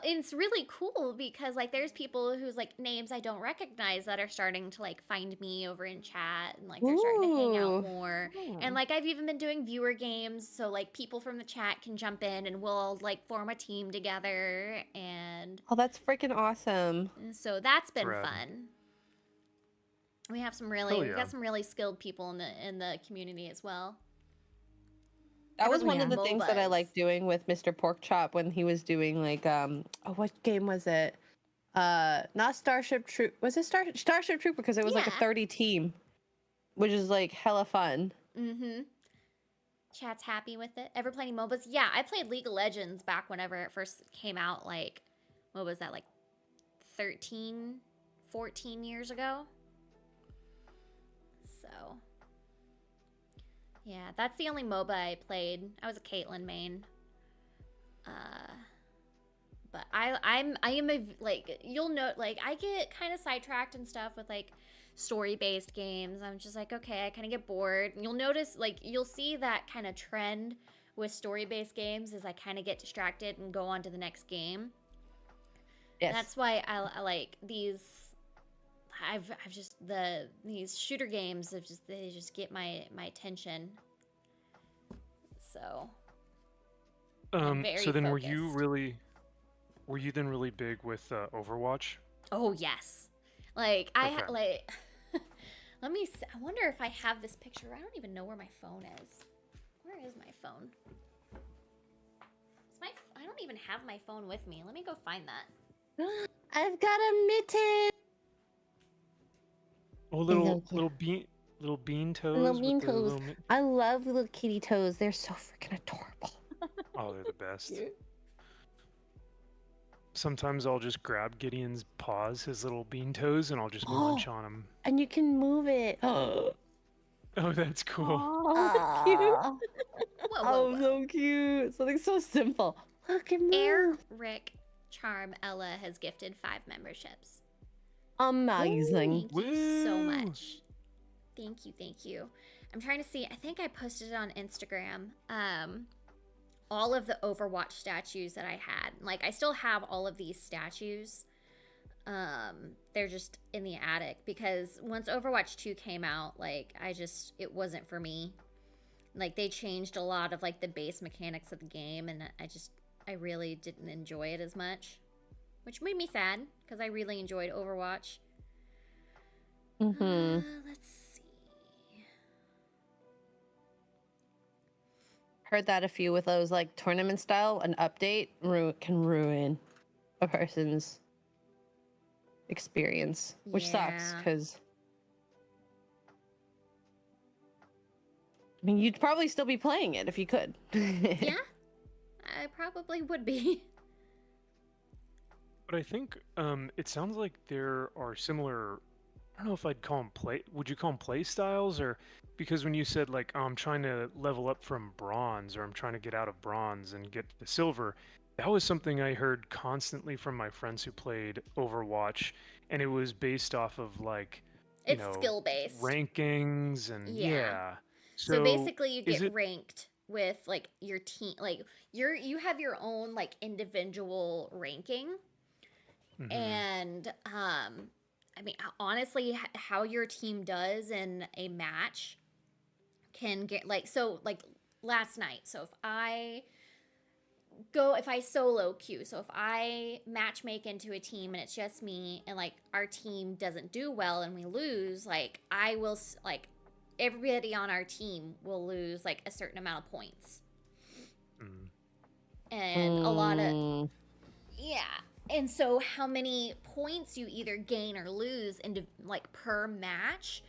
It's really cool because like there's people whose like names I don't recognize that are starting to like find me over in chat, and like they're starting to hang out Ooh. more. And like I've even been doing viewer games, so like people from the chat can jump in and we'll like form a team together, and Oh, that's freaking awesome. so that's been Rad. fun. We have some Hell we've yeah. got some really skilled people in the community as well. That was Everyone one of with the things that I MOBAs. liked doing with Mr. Porkchop when he was doing like what game was it? Not Starship Troop. Was it Starship Trooper? Because it was like a Yeah. 30 team, which is like hella fun. Mm-hmm. Chat's happy with it. Ever play any MOBAs? Yeah, I played League of Legends back whenever it first came out, like, what was that, like 13, 14 years ago? So, yeah, that's the only MOBA I played. I was a Caitlyn main. But I am a like you'll know like I get kind of sidetracked and stuff with like story-based games. I'm just like, okay, I kind of get bored. And you'll notice like you'll see that kind of trend with story-based games as I kind of get distracted and go on to the next game. Yes. That's why I like these. I've just these shooter games have just they just get my attention. So I'm very So then focused. were you then really big with Overwatch? Oh yes, like I Okay. like. Let me. I wonder if I have this picture. I don't even know where my phone is. Where is my phone? I don't even have my phone with me. Let me go find that. I've got a mitten. Oh, Little little bean toes Little bean with the toes. little I love little kitty toes. They're so freaking adorable. Oh, they're the best. Cute. Sometimes I'll just grab Gideon's paws, his little bean toes, and I'll just munch on them. And you can move it. Oh, Oh, that's cool. Oh, that's cute. Whoa, whoa, oh, whoa. so cute. Something so simple. Look at me. Air, Rick, Charm, Ella has gifted 5 memberships. Amazing. Thank you so Woo! much. Thank you, thank you. I'm trying to see. I think I posted it on Instagram. All of the Overwatch statues that I had. Like, I still have all of these statues. They're just in the attic because once Overwatch 2 came out, like, it wasn't for me. Like, they changed a lot of, like, the base mechanics of the game, and I really didn't enjoy it as much. Which made me sad, because I really enjoyed Overwatch. Mm-hmm. Let's see. Heard that a few with those like tournament style. An update can ruin a person's experience, which sucks Yeah. because I mean you'd probably still be playing it if you could. Yeah, I probably would be. But I think it sounds like there are similar. I don't know if I'd call them play. Would you call them play styles, or because when you said like, oh, I'm trying to level up from bronze, or I'm trying to get out of bronze and get to silver, that was something I heard constantly from my friends who played Overwatch, and it was based off of like, you It's know, skill based. rankings and Yeah. yeah. So basically, you is get it? ranked with like your team. Like you have your own like individual ranking, Mhm. and I mean honestly, how your team does in a match can get like last night. So if I solo queue, so if I match make into a team and it's just me and like our team doesn't do well and we lose, like I will like everybody on our team will lose like a certain amount of points. Mm. And a lot of yeah. And so how many points you either gain or lose into like per match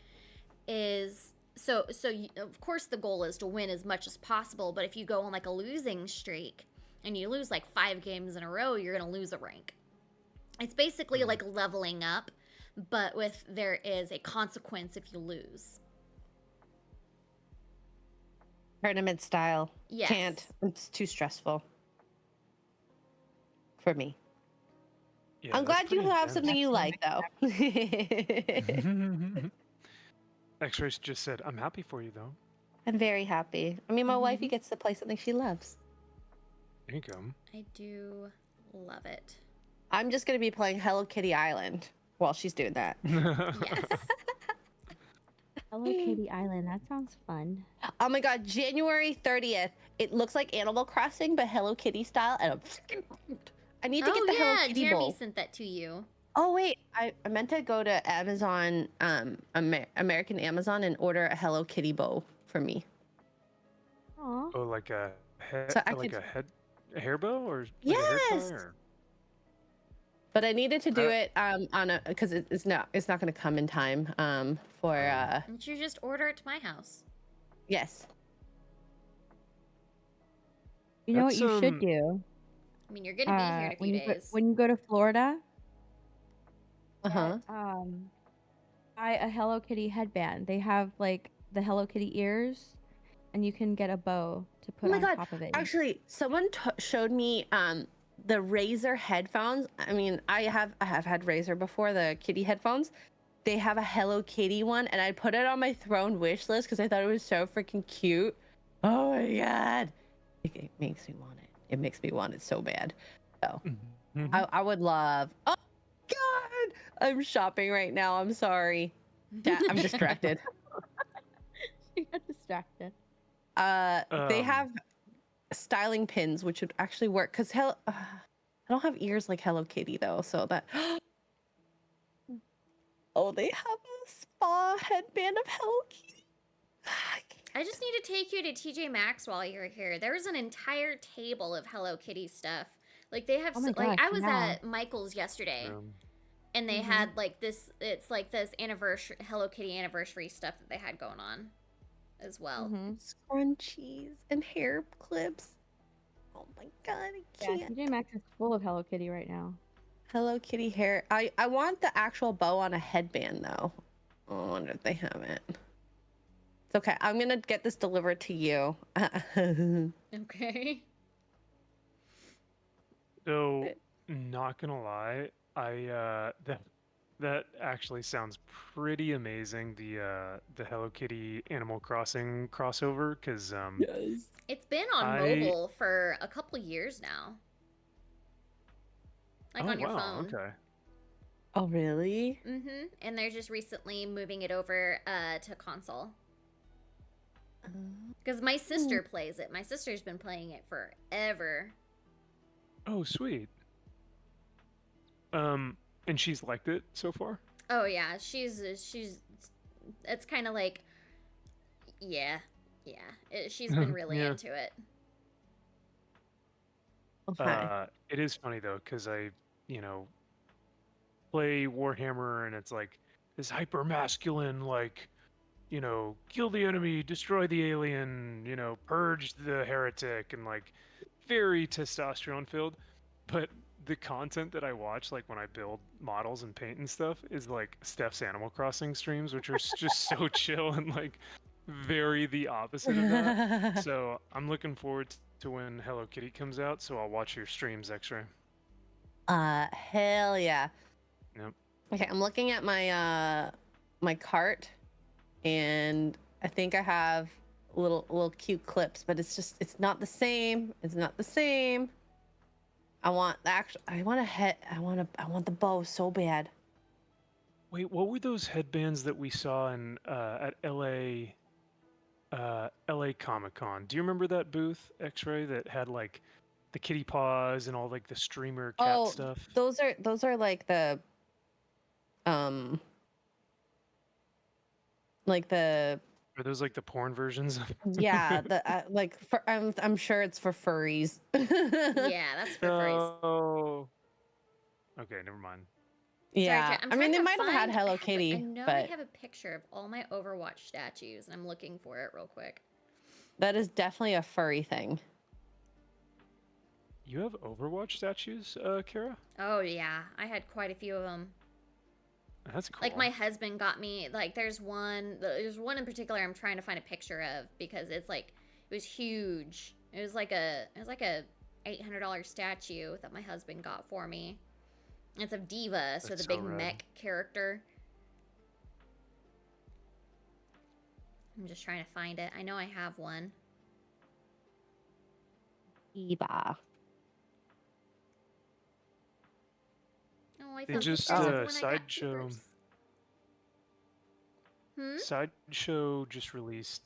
is of course the goal is to win as much as possible, but if you go on like a losing streak and you lose like 5 games in a row, you're going to lose a rank. It's basically like leveling up, but there is a consequence if you lose. Tournament style. Yes. Can't. It's too stressful for me. Yeah, I'm that's glad you pretty have something you like though. intense. X-Rays just said, "I'm happy for you, though." I'm very happy. I mean, my wifey gets to play something she loves. There you go. I do love it. I'm just gonna be playing Hello Kitty Island while she's doing that. Yes. Hello Kitty Island. That sounds fun. Oh my god, January 30th. It looks like Animal Crossing, but Hello Kitty style, and I'm freaking pumped. I need to get the Hello Kitty Jeremy bowl. sent that to you. Oh wait, I meant to go to Amazon, American Amazon, and order a Hello Kitty bow for me. Aw. Oh, like a head, So I like could- a hair bow, or like a hair Yes! tie, or? But I needed to do it on a because it's not going to come in time for Why don't you just order it to my house? yes. You know what That's, you should do? I mean, you're gonna be here in a few days. When you go to Florida, Uh-huh. buy a Hello Kitty headband. They have like the Hello Kitty ears, and you can get a bow to put Oh my on god. top of it. Actually, someone showed me the Razer headphones. I mean, I have had Razer before, the kitty headphones. They have a Hello Kitty one, and I put it on my throne wish list because I thought it was so freaking cute. Oh my god, it makes me want it. It makes me want it so bad. So I would love. Oh god, I'm shopping right now. I'm sorry. I'm distracted. She got distracted. They have styling pins, which would actually work because I don't have ears like Hello Kitty though, so that. Oh, they have a spa headband of Hello Kitty. I just need to take you to TJ Maxx while you're here. There's an entire table of Hello Kitty stuff. Like they have, Oh my like gosh, I was yeah. at Michael's yesterday, and they had like this. It's like this anniversary Hello Kitty anniversary stuff that they had going on, as well. Scrunchies and hair clips. Oh my god, I Yeah, can't. TJ Maxx is full of Hello Kitty right now. Hello Kitty hair. I want the actual bow on a headband though. Oh, I wonder if they have it. It's okay. I'm gonna get this delivered to you. Okay. So, not gonna lie, that actually sounds pretty amazing. The Hello Kitty Animal Crossing crossover, because Yes. It's been on mobile for a couple years now. Like on your phone. Okay. Oh really? And they're just recently moving it over to console. Because my sister plays it. My sister's been playing it forever. Oh, sweet. And she's liked it so far? Oh yeah, she's it's kind of like, yeah, she's been really into it. Okay. It is funny though, because I, play Warhammer and it's like this hyper masculine, like, kill the enemy, destroy the alien, purge the heretic, and like very testosterone filled. But the content that I watch, like when I build models and paint and stuff, is like Steph's Animal Crossing streams, which are just so chill and like very the opposite of that. So I'm looking forward to when Hello Kitty comes out, so I'll watch your streams, X-Ray. Hell yeah. Yep. Okay, I'm looking at my my cart, and I think I have little cute clips, but it's not the same. It's not the same. I want the bow so bad. Wait, what were those headbands that we saw in at LA Comic Con? Do you remember that booth, X-Ray, that had like the kitty paws and all like the streamer cat stuff? those are like the like the Are those like the porn versions? yeah, the like for I'm sure it's for furries. Yeah, that's for furries. Oh. Okay, never mind. Yeah, I'm I mean trying they to might have had find- Hello Kitty, I know but I have a picture of all my Overwatch statues, and I'm looking for it real quick. that is definitely a furry thing. You have Overwatch statues, Kara? Oh yeah, I had quite a few of them. That's cool. Like my husband got me. Like there's one in particular I'm trying to find a picture of because it's like it was huge. It was like a $800 statue that my husband got for me. It's of Diva, so That's the big so rad. mech character. I'm just trying to find it. I know I have one. Eva. Oh, I They found just, pictures of when I got Sideshow- Beavers. Hmm? Sideshow just released.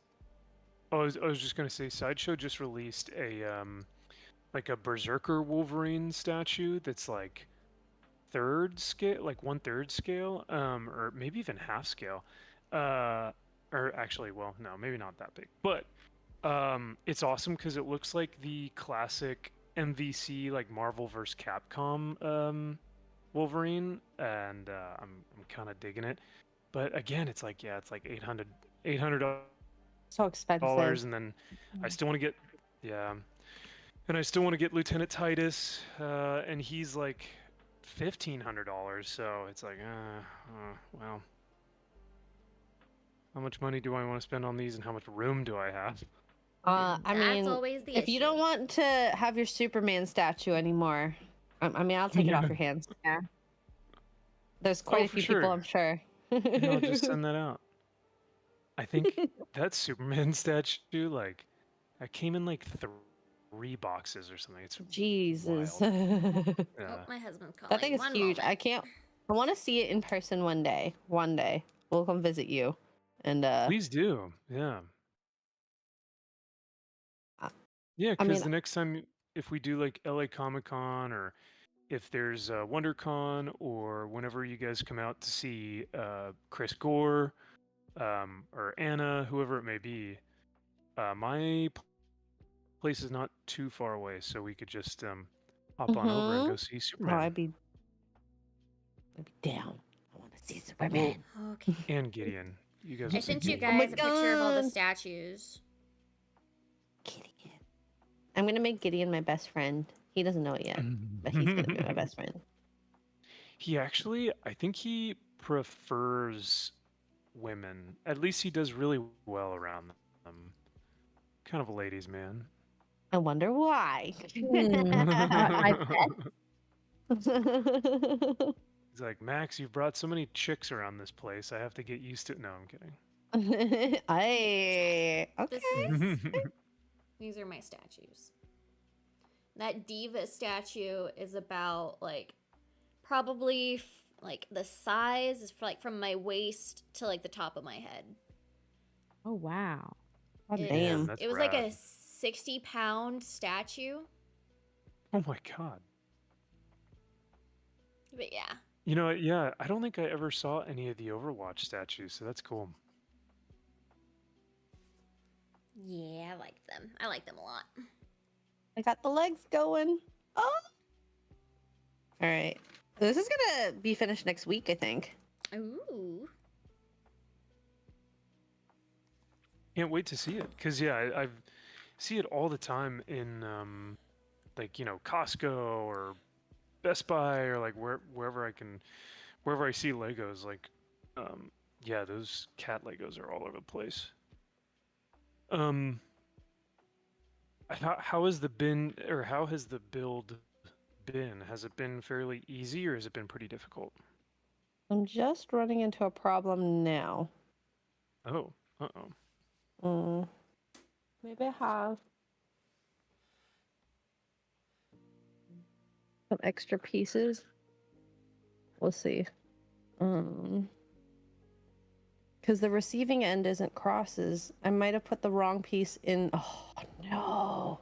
Oh, I was just gonna say, Sideshow just released a like a Berserker Wolverine statue that's like third scale, like 1/3 scale, or maybe even half scale. Or actually, well, no, maybe not that big, but it's awesome because it looks like the classic MVC, like Marvel vs. Capcom Wolverine, and I'm kind of digging it. But again, it's like, yeah, it's like $800, So expensive. and then I still want to get, yeah, and I still want to get Lieutenant Titus, and he's like $1,500. So it's like, well, how much money do I want to spend on these, and how much room do I have? I That's mean, always the if you issue. don't want to have your Superman statue anymore, I mean, I'll take it off Yeah. your hands. Yeah. There's quite Oh, a for few people, sure. I'm sure. And I'll just send that out. I think that Superman statue, like, I came in like 3 boxes or something. It's Jesus. wild. That Oh, Yeah. my husband's thing calling. is One huge. moment. I want to see it in person one day. One day. We'll come visit you. And Please do. Yeah. I Yeah, I because mean, the next time, if we do like LA Comic Con, or if there's WonderCon, or whenever you guys come out to see Chris Gore, or Anna, whoever it may be, my place is not too far away, so we could just hop on over and mm-hmm. go see Oh, Superman. I'd be down. I want to see Well, Superman. Okay. and Gideon. You guys I will see sent you Oh my guys a picture of all the god. statues. Gideon. I'm gonna make Gideon my best friend. He doesn't know it yet, but he's gonna be my Gideon. best friend. He actually, I think he prefers women. At least he does really well around them. Kind of a ladies' man. I wonder why. I He's like, Max, you've brought so many chicks around this place. I have to get used to it. No, I'm kidding. Okay. This is. These are my statues. That diva statue is about like probably like the size is like from my waist to like the top of my head. Oh wow. God It's- damn. that's It was like rad. a 60-pound statue. Oh my god. But yeah. You know, yeah, I don't think I ever saw any of the Overwatch statues, so that's cool. Yeah, I like them. I like them a lot. I got the legs going. Oh. All right. This is gonna be finished next week, I think. Ooh. Can't wait to see it, because yeah, I see it all the time in like, you know, Costco or Best Buy, or like wherever I see Legos, like yeah, those cat Legos are all over the place. Um how has the build been? Has it been fairly easy, or has it been pretty difficult? I'm just running into a problem now. Oh, uh-oh. Maybe I have some extra pieces. We'll see. Because the receiving end isn't crosses. I might have put the wrong piece in. Oh no.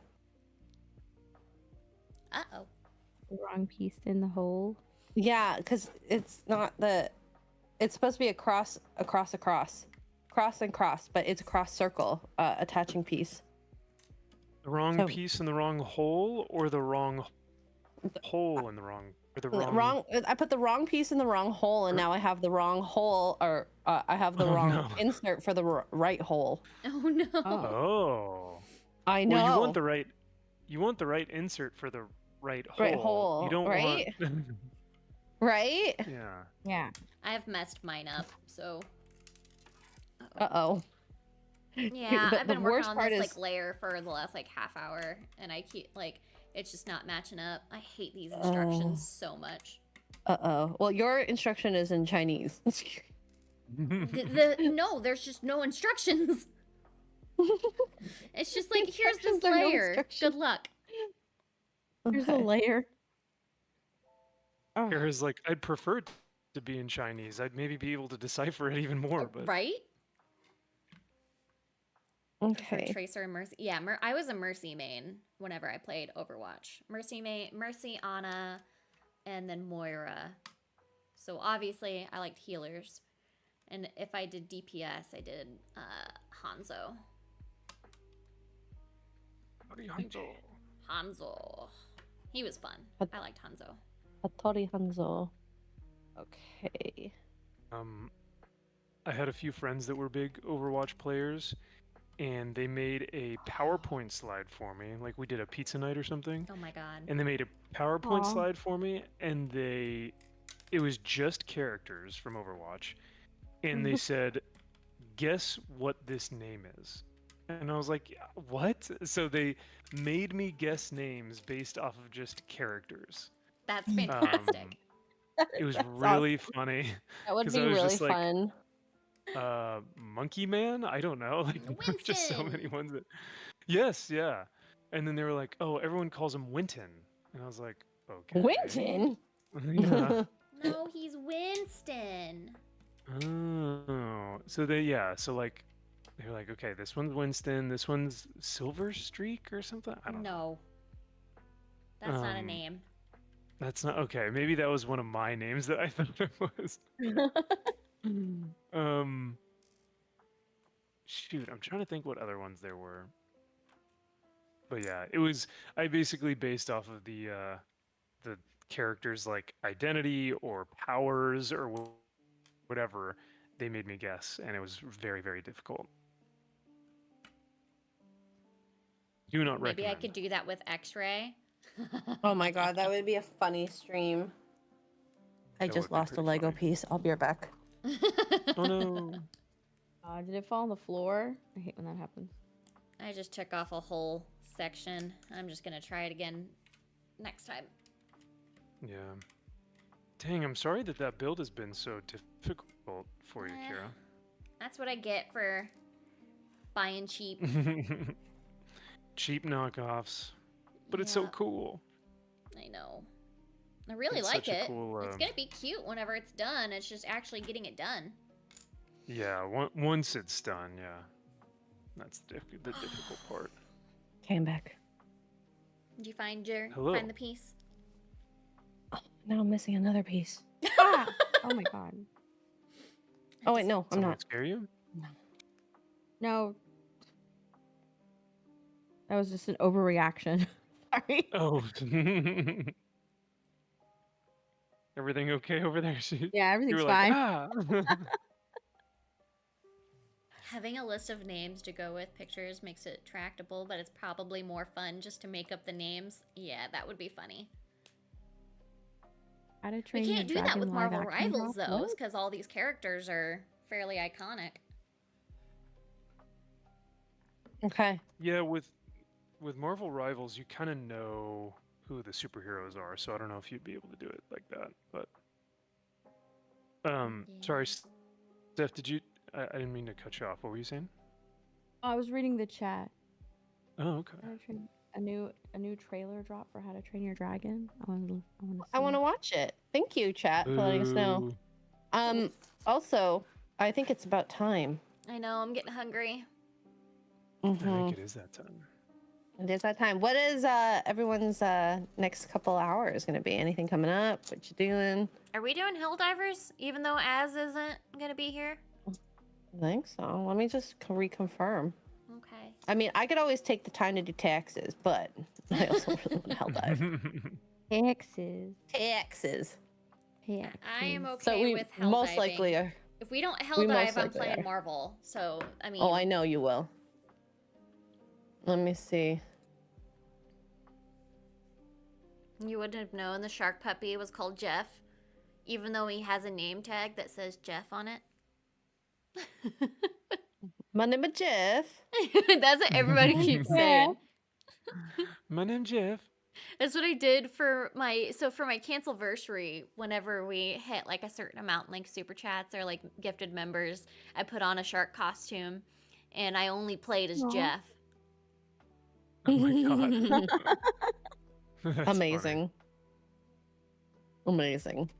Uh-oh. The wrong piece in the hole. Yeah, because it's not the. It's supposed to be a cross, cross and cross, but it's a cross circle attaching piece. The wrong So- piece in the wrong hole, or the wrong hole in the wrong, or the wrong... Wrong. I put the wrong piece in the wrong hole, and now I have the wrong hole, or I have the Oh, wrong no. insert for the right hole. Oh no. Oh. I know. Well, you want the right insert for the right hole. Right hole, You don't right? want... Right? Yeah. Yeah. I have messed mine up, so. Uh oh. Yeah, But I've the been worst working on part this is- like layer for the last like half hour, and I keep like it's just not matching up. I hate these instructions so much. Well, your instruction is in Chinese. No, there's just no instructions. It's just like here's this Instructions are no layer. instructions. Good luck. Here's a layer. Oh, Whereas, like, I'd prefer it to be in Chinese. I'd maybe be able to decipher it even more, but... Right? For Okay. Tracer and Mercy. Yeah, I was a Mercy main whenever I played Overwatch. Mercy, Ana, and then Moira. So obviously I liked healers. And if I did DPS, I did Hanzo. Hanzo. He was fun. I liked Hanzo. Hattori Hanzo. Okay. I had a few friends that were big Overwatch players, and they made a PowerPoint slide for me. Like, we did a pizza night or something, Oh my god. and they made a PowerPoint Aw. slide for me, and it was just characters from Overwatch, and they said, guess what this name is. And I was like, "Yeah, what?" So they made me guess names based off of just characters. That's Um, fantastic. it was That's really awesome. funny That would because I be was really just like, fun. Monkey Man? I don't know. Like, there were just so many Winston. ones that. Yes, yeah. And then they were like, oh, everyone calls him Winton. And I was like, okay. Winton. Yeah. No, he's Winston. Oh. So so like, they were like, okay, this one's Winston, this one's Silver Streak or something? I don't know. No, that's not a Um, name. That's not okay. Maybe that was one of my names that I thought it was. Um, Shoot, I'm trying to think what other ones there were. But yeah, I basically based off of the character's like identity or powers or whatever they made me guess, and it was very, very difficult. Do not Maybe I recommend. could do that with X-ray. Oh my god, that would be a funny stream. I That just would be lost a pretty Lego funny. piece. I'll be right back. Oh no. Did it fall on the floor? I hate when that happens. I just took off a whole section. I'm just gonna try it again next time. Yeah. Dang, I'm sorry that build has been so difficult for you, That's what I get for buying cheap. Kira. Cheap knockoffs, but it's so Yeah, cool. I know. I really It's like such a it. cool, It's gonna be cute whenever it's done. It's just actually getting it done. Yeah, once it's done, yeah. That's the difficult part. Came back. Did you find Hello. find the piece? Now I'm missing another piece. Ah! Oh my god. Oh wait, no, I'm Someone not. scare you? No. That was just an overreaction. Sorry. Oh. Everything okay over there? Yeah, You everything's were like, fine. ah. Having a list of names to go with pictures makes it tractable, but it's probably more fun just to make up the names. Yeah, that would be funny. How to We Train Your can't do that Dragon with live Marvel action Rivals, drop? though, What? because all these characters are fairly iconic. Okay. Yeah, with Marvel Rivals, you kind of know who the superheroes are, so I don't know if you'd be able to do it like that. But sorry, Steph, I didn't mean to cut you off. What were you saying? I was reading the chat. Oh, okay. How to Train- A new trailer drop for How to Train Your Dragon. I want to watch it. Thank you, chat, for letting us know. Boo. Also, I think it's about time. I know, I'm getting hungry. I think it is that time. It is that time. What is everyone's next couple hours going to be? Anything coming up? What you doing? Are we doing Helldivers, even though Az isn't going to be here? I think so. Let me just reconfirm. Okay. I mean, I could always take the time to do taxes, but I also really want to hell dive. Texas. Taxes. I am okay So we with Helldiving. most likely are. If we don't we Helldive, most I'm likely playing are. Marvel. So, I mean... Oh, I know you will. Let me see. You wouldn't have known the shark puppy was called Jeff, even though he has a name tag that says Jeff on it. My name is Jeff. That's what everybody keeps saying. My name's Jeff. That's what I did for my cancelversary. Whenever we hit like a certain amount, like super chats or like gifted members, I put on a shark costume, and I only played as Aw. Jeff. Oh my god. That's Amazing. funny. Amazing.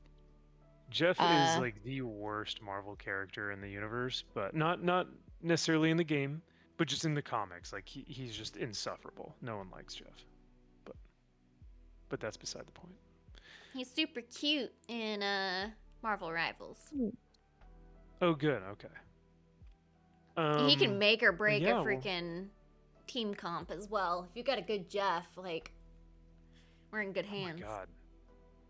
Jeff is like the worst Marvel character in the universe, but not necessarily in the game, but just in the comics. Like he's just insufferable. No one likes Jeff. But that's beside the point. He's super cute in Marvel Rivals. Oh, good. Okay. He can make or break yeah, a well- freaking team comp as well. If you got a good Jeff, like, we're in good hands. Oh my god.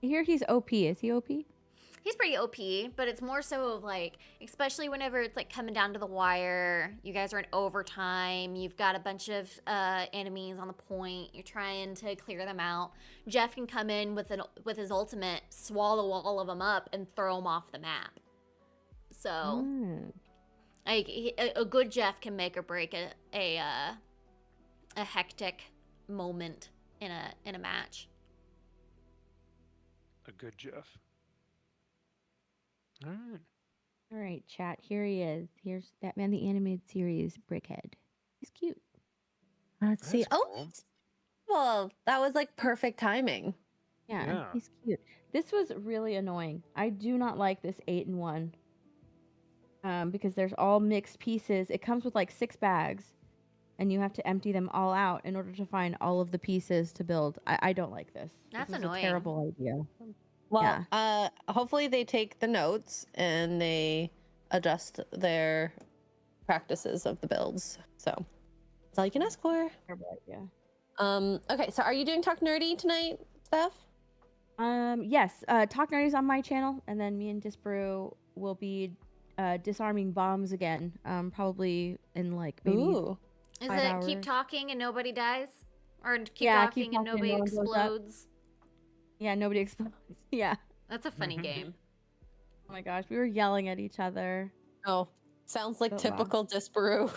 I hear he's OP. Is he OP? He's pretty OP, but it's more so of like, especially whenever it's like coming down to the wire, you guys are in overtime, you've got a bunch of enemies on the point, you're trying to clear them out. Jeff can come in with his ultimate, swallow all of them up, and throw them off the map. So, Like a good Jeff can make or break a hectic moment in a match. A good Jeff. All right. All right, chat. Here he is. Here's Batman the Animated Series Brickhead. He's cute. Let's see. That's Oh, cool. well, that was like perfect timing. Yeah, he's cute. This was really annoying. I do not like this 8-in-1. Because there's all mixed pieces. It comes with like 6 bags, and you have to empty them all out in order to find all of the pieces to build. I don't like this. That's this is annoying. a terrible idea. Well, hopefully they take the notes and they adjust their practices of the builds. So that's all you can ask for. Terrible idea. Okay, so are you doing Talk Nerdy tonight, Steph? Yes. Talk Nerdy's on my channel, and then me and Disbrew will be disarming bombs again. Probably in like maybe. Ooh. Is 5 it hours. keep talking and nobody dies? Or keep Yeah, talking keep and talking and nobody no one blows up. explodes? Yeah, nobody explodes. Yeah. That's a funny game. Oh my gosh, we were yelling at each other. Oh, sounds like So typical Disparu.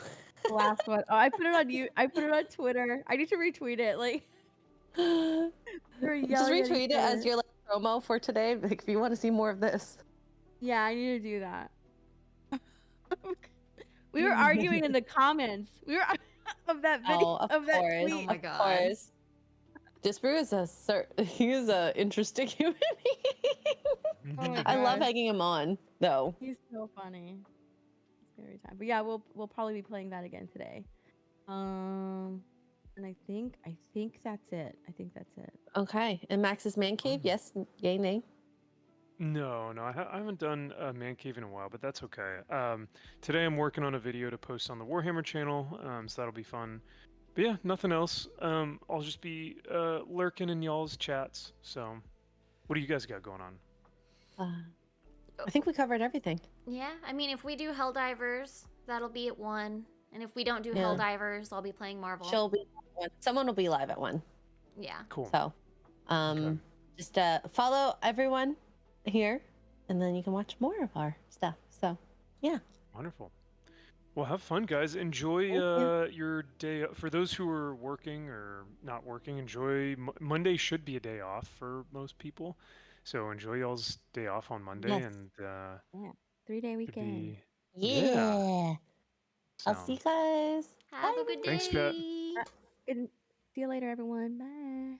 The last one. Oh, I put it on you. I put it on Twitter. I need to retweet it. Like, we were Just yelling at retweet each it as other. your like promo for today. Like, if you want to see more of this. Yeah, I need to do that. We were arguing in the comments. We were of that video Oh, of that course. tweet. Oh my Of God. course. Disparu is he is a interesting human being. Oh my I love gosh. hanging him on, though. He's so funny. Every time. But yeah, we'll probably be playing that again today. And I think that's it. I think that's it. Okay. And Max's man cave? Yes. Yay, nay. No, I haven't done a man cave in a while, but that's okay. Today I'm working on a video to post on the Warhammer channel, so that'll be fun. But yeah, nothing else. I'll just be lurking in y'all's chats. So, what do you guys got going on? I think we covered everything. Yeah, I mean, if we do Helldivers, that'll be at 1. And if we don't do Yeah. Helldivers, I'll be playing Marvel. Someone will be live at 1. Yeah. Cool. So, Okay. just follow everyone here, and then you can watch more of our stuff. So, yeah. Wonderful. Well, have fun, guys. Enjoy your day. For those who are working or not working, enjoy. Monday should be a day off for most people, so enjoy y'all's day off on Monday. Yes. And Yeah. 3-day should weekend. be Yeah. I'll so. see you guys. Have Bye. a good day. Thanks, chat. See you later, everyone. Bye.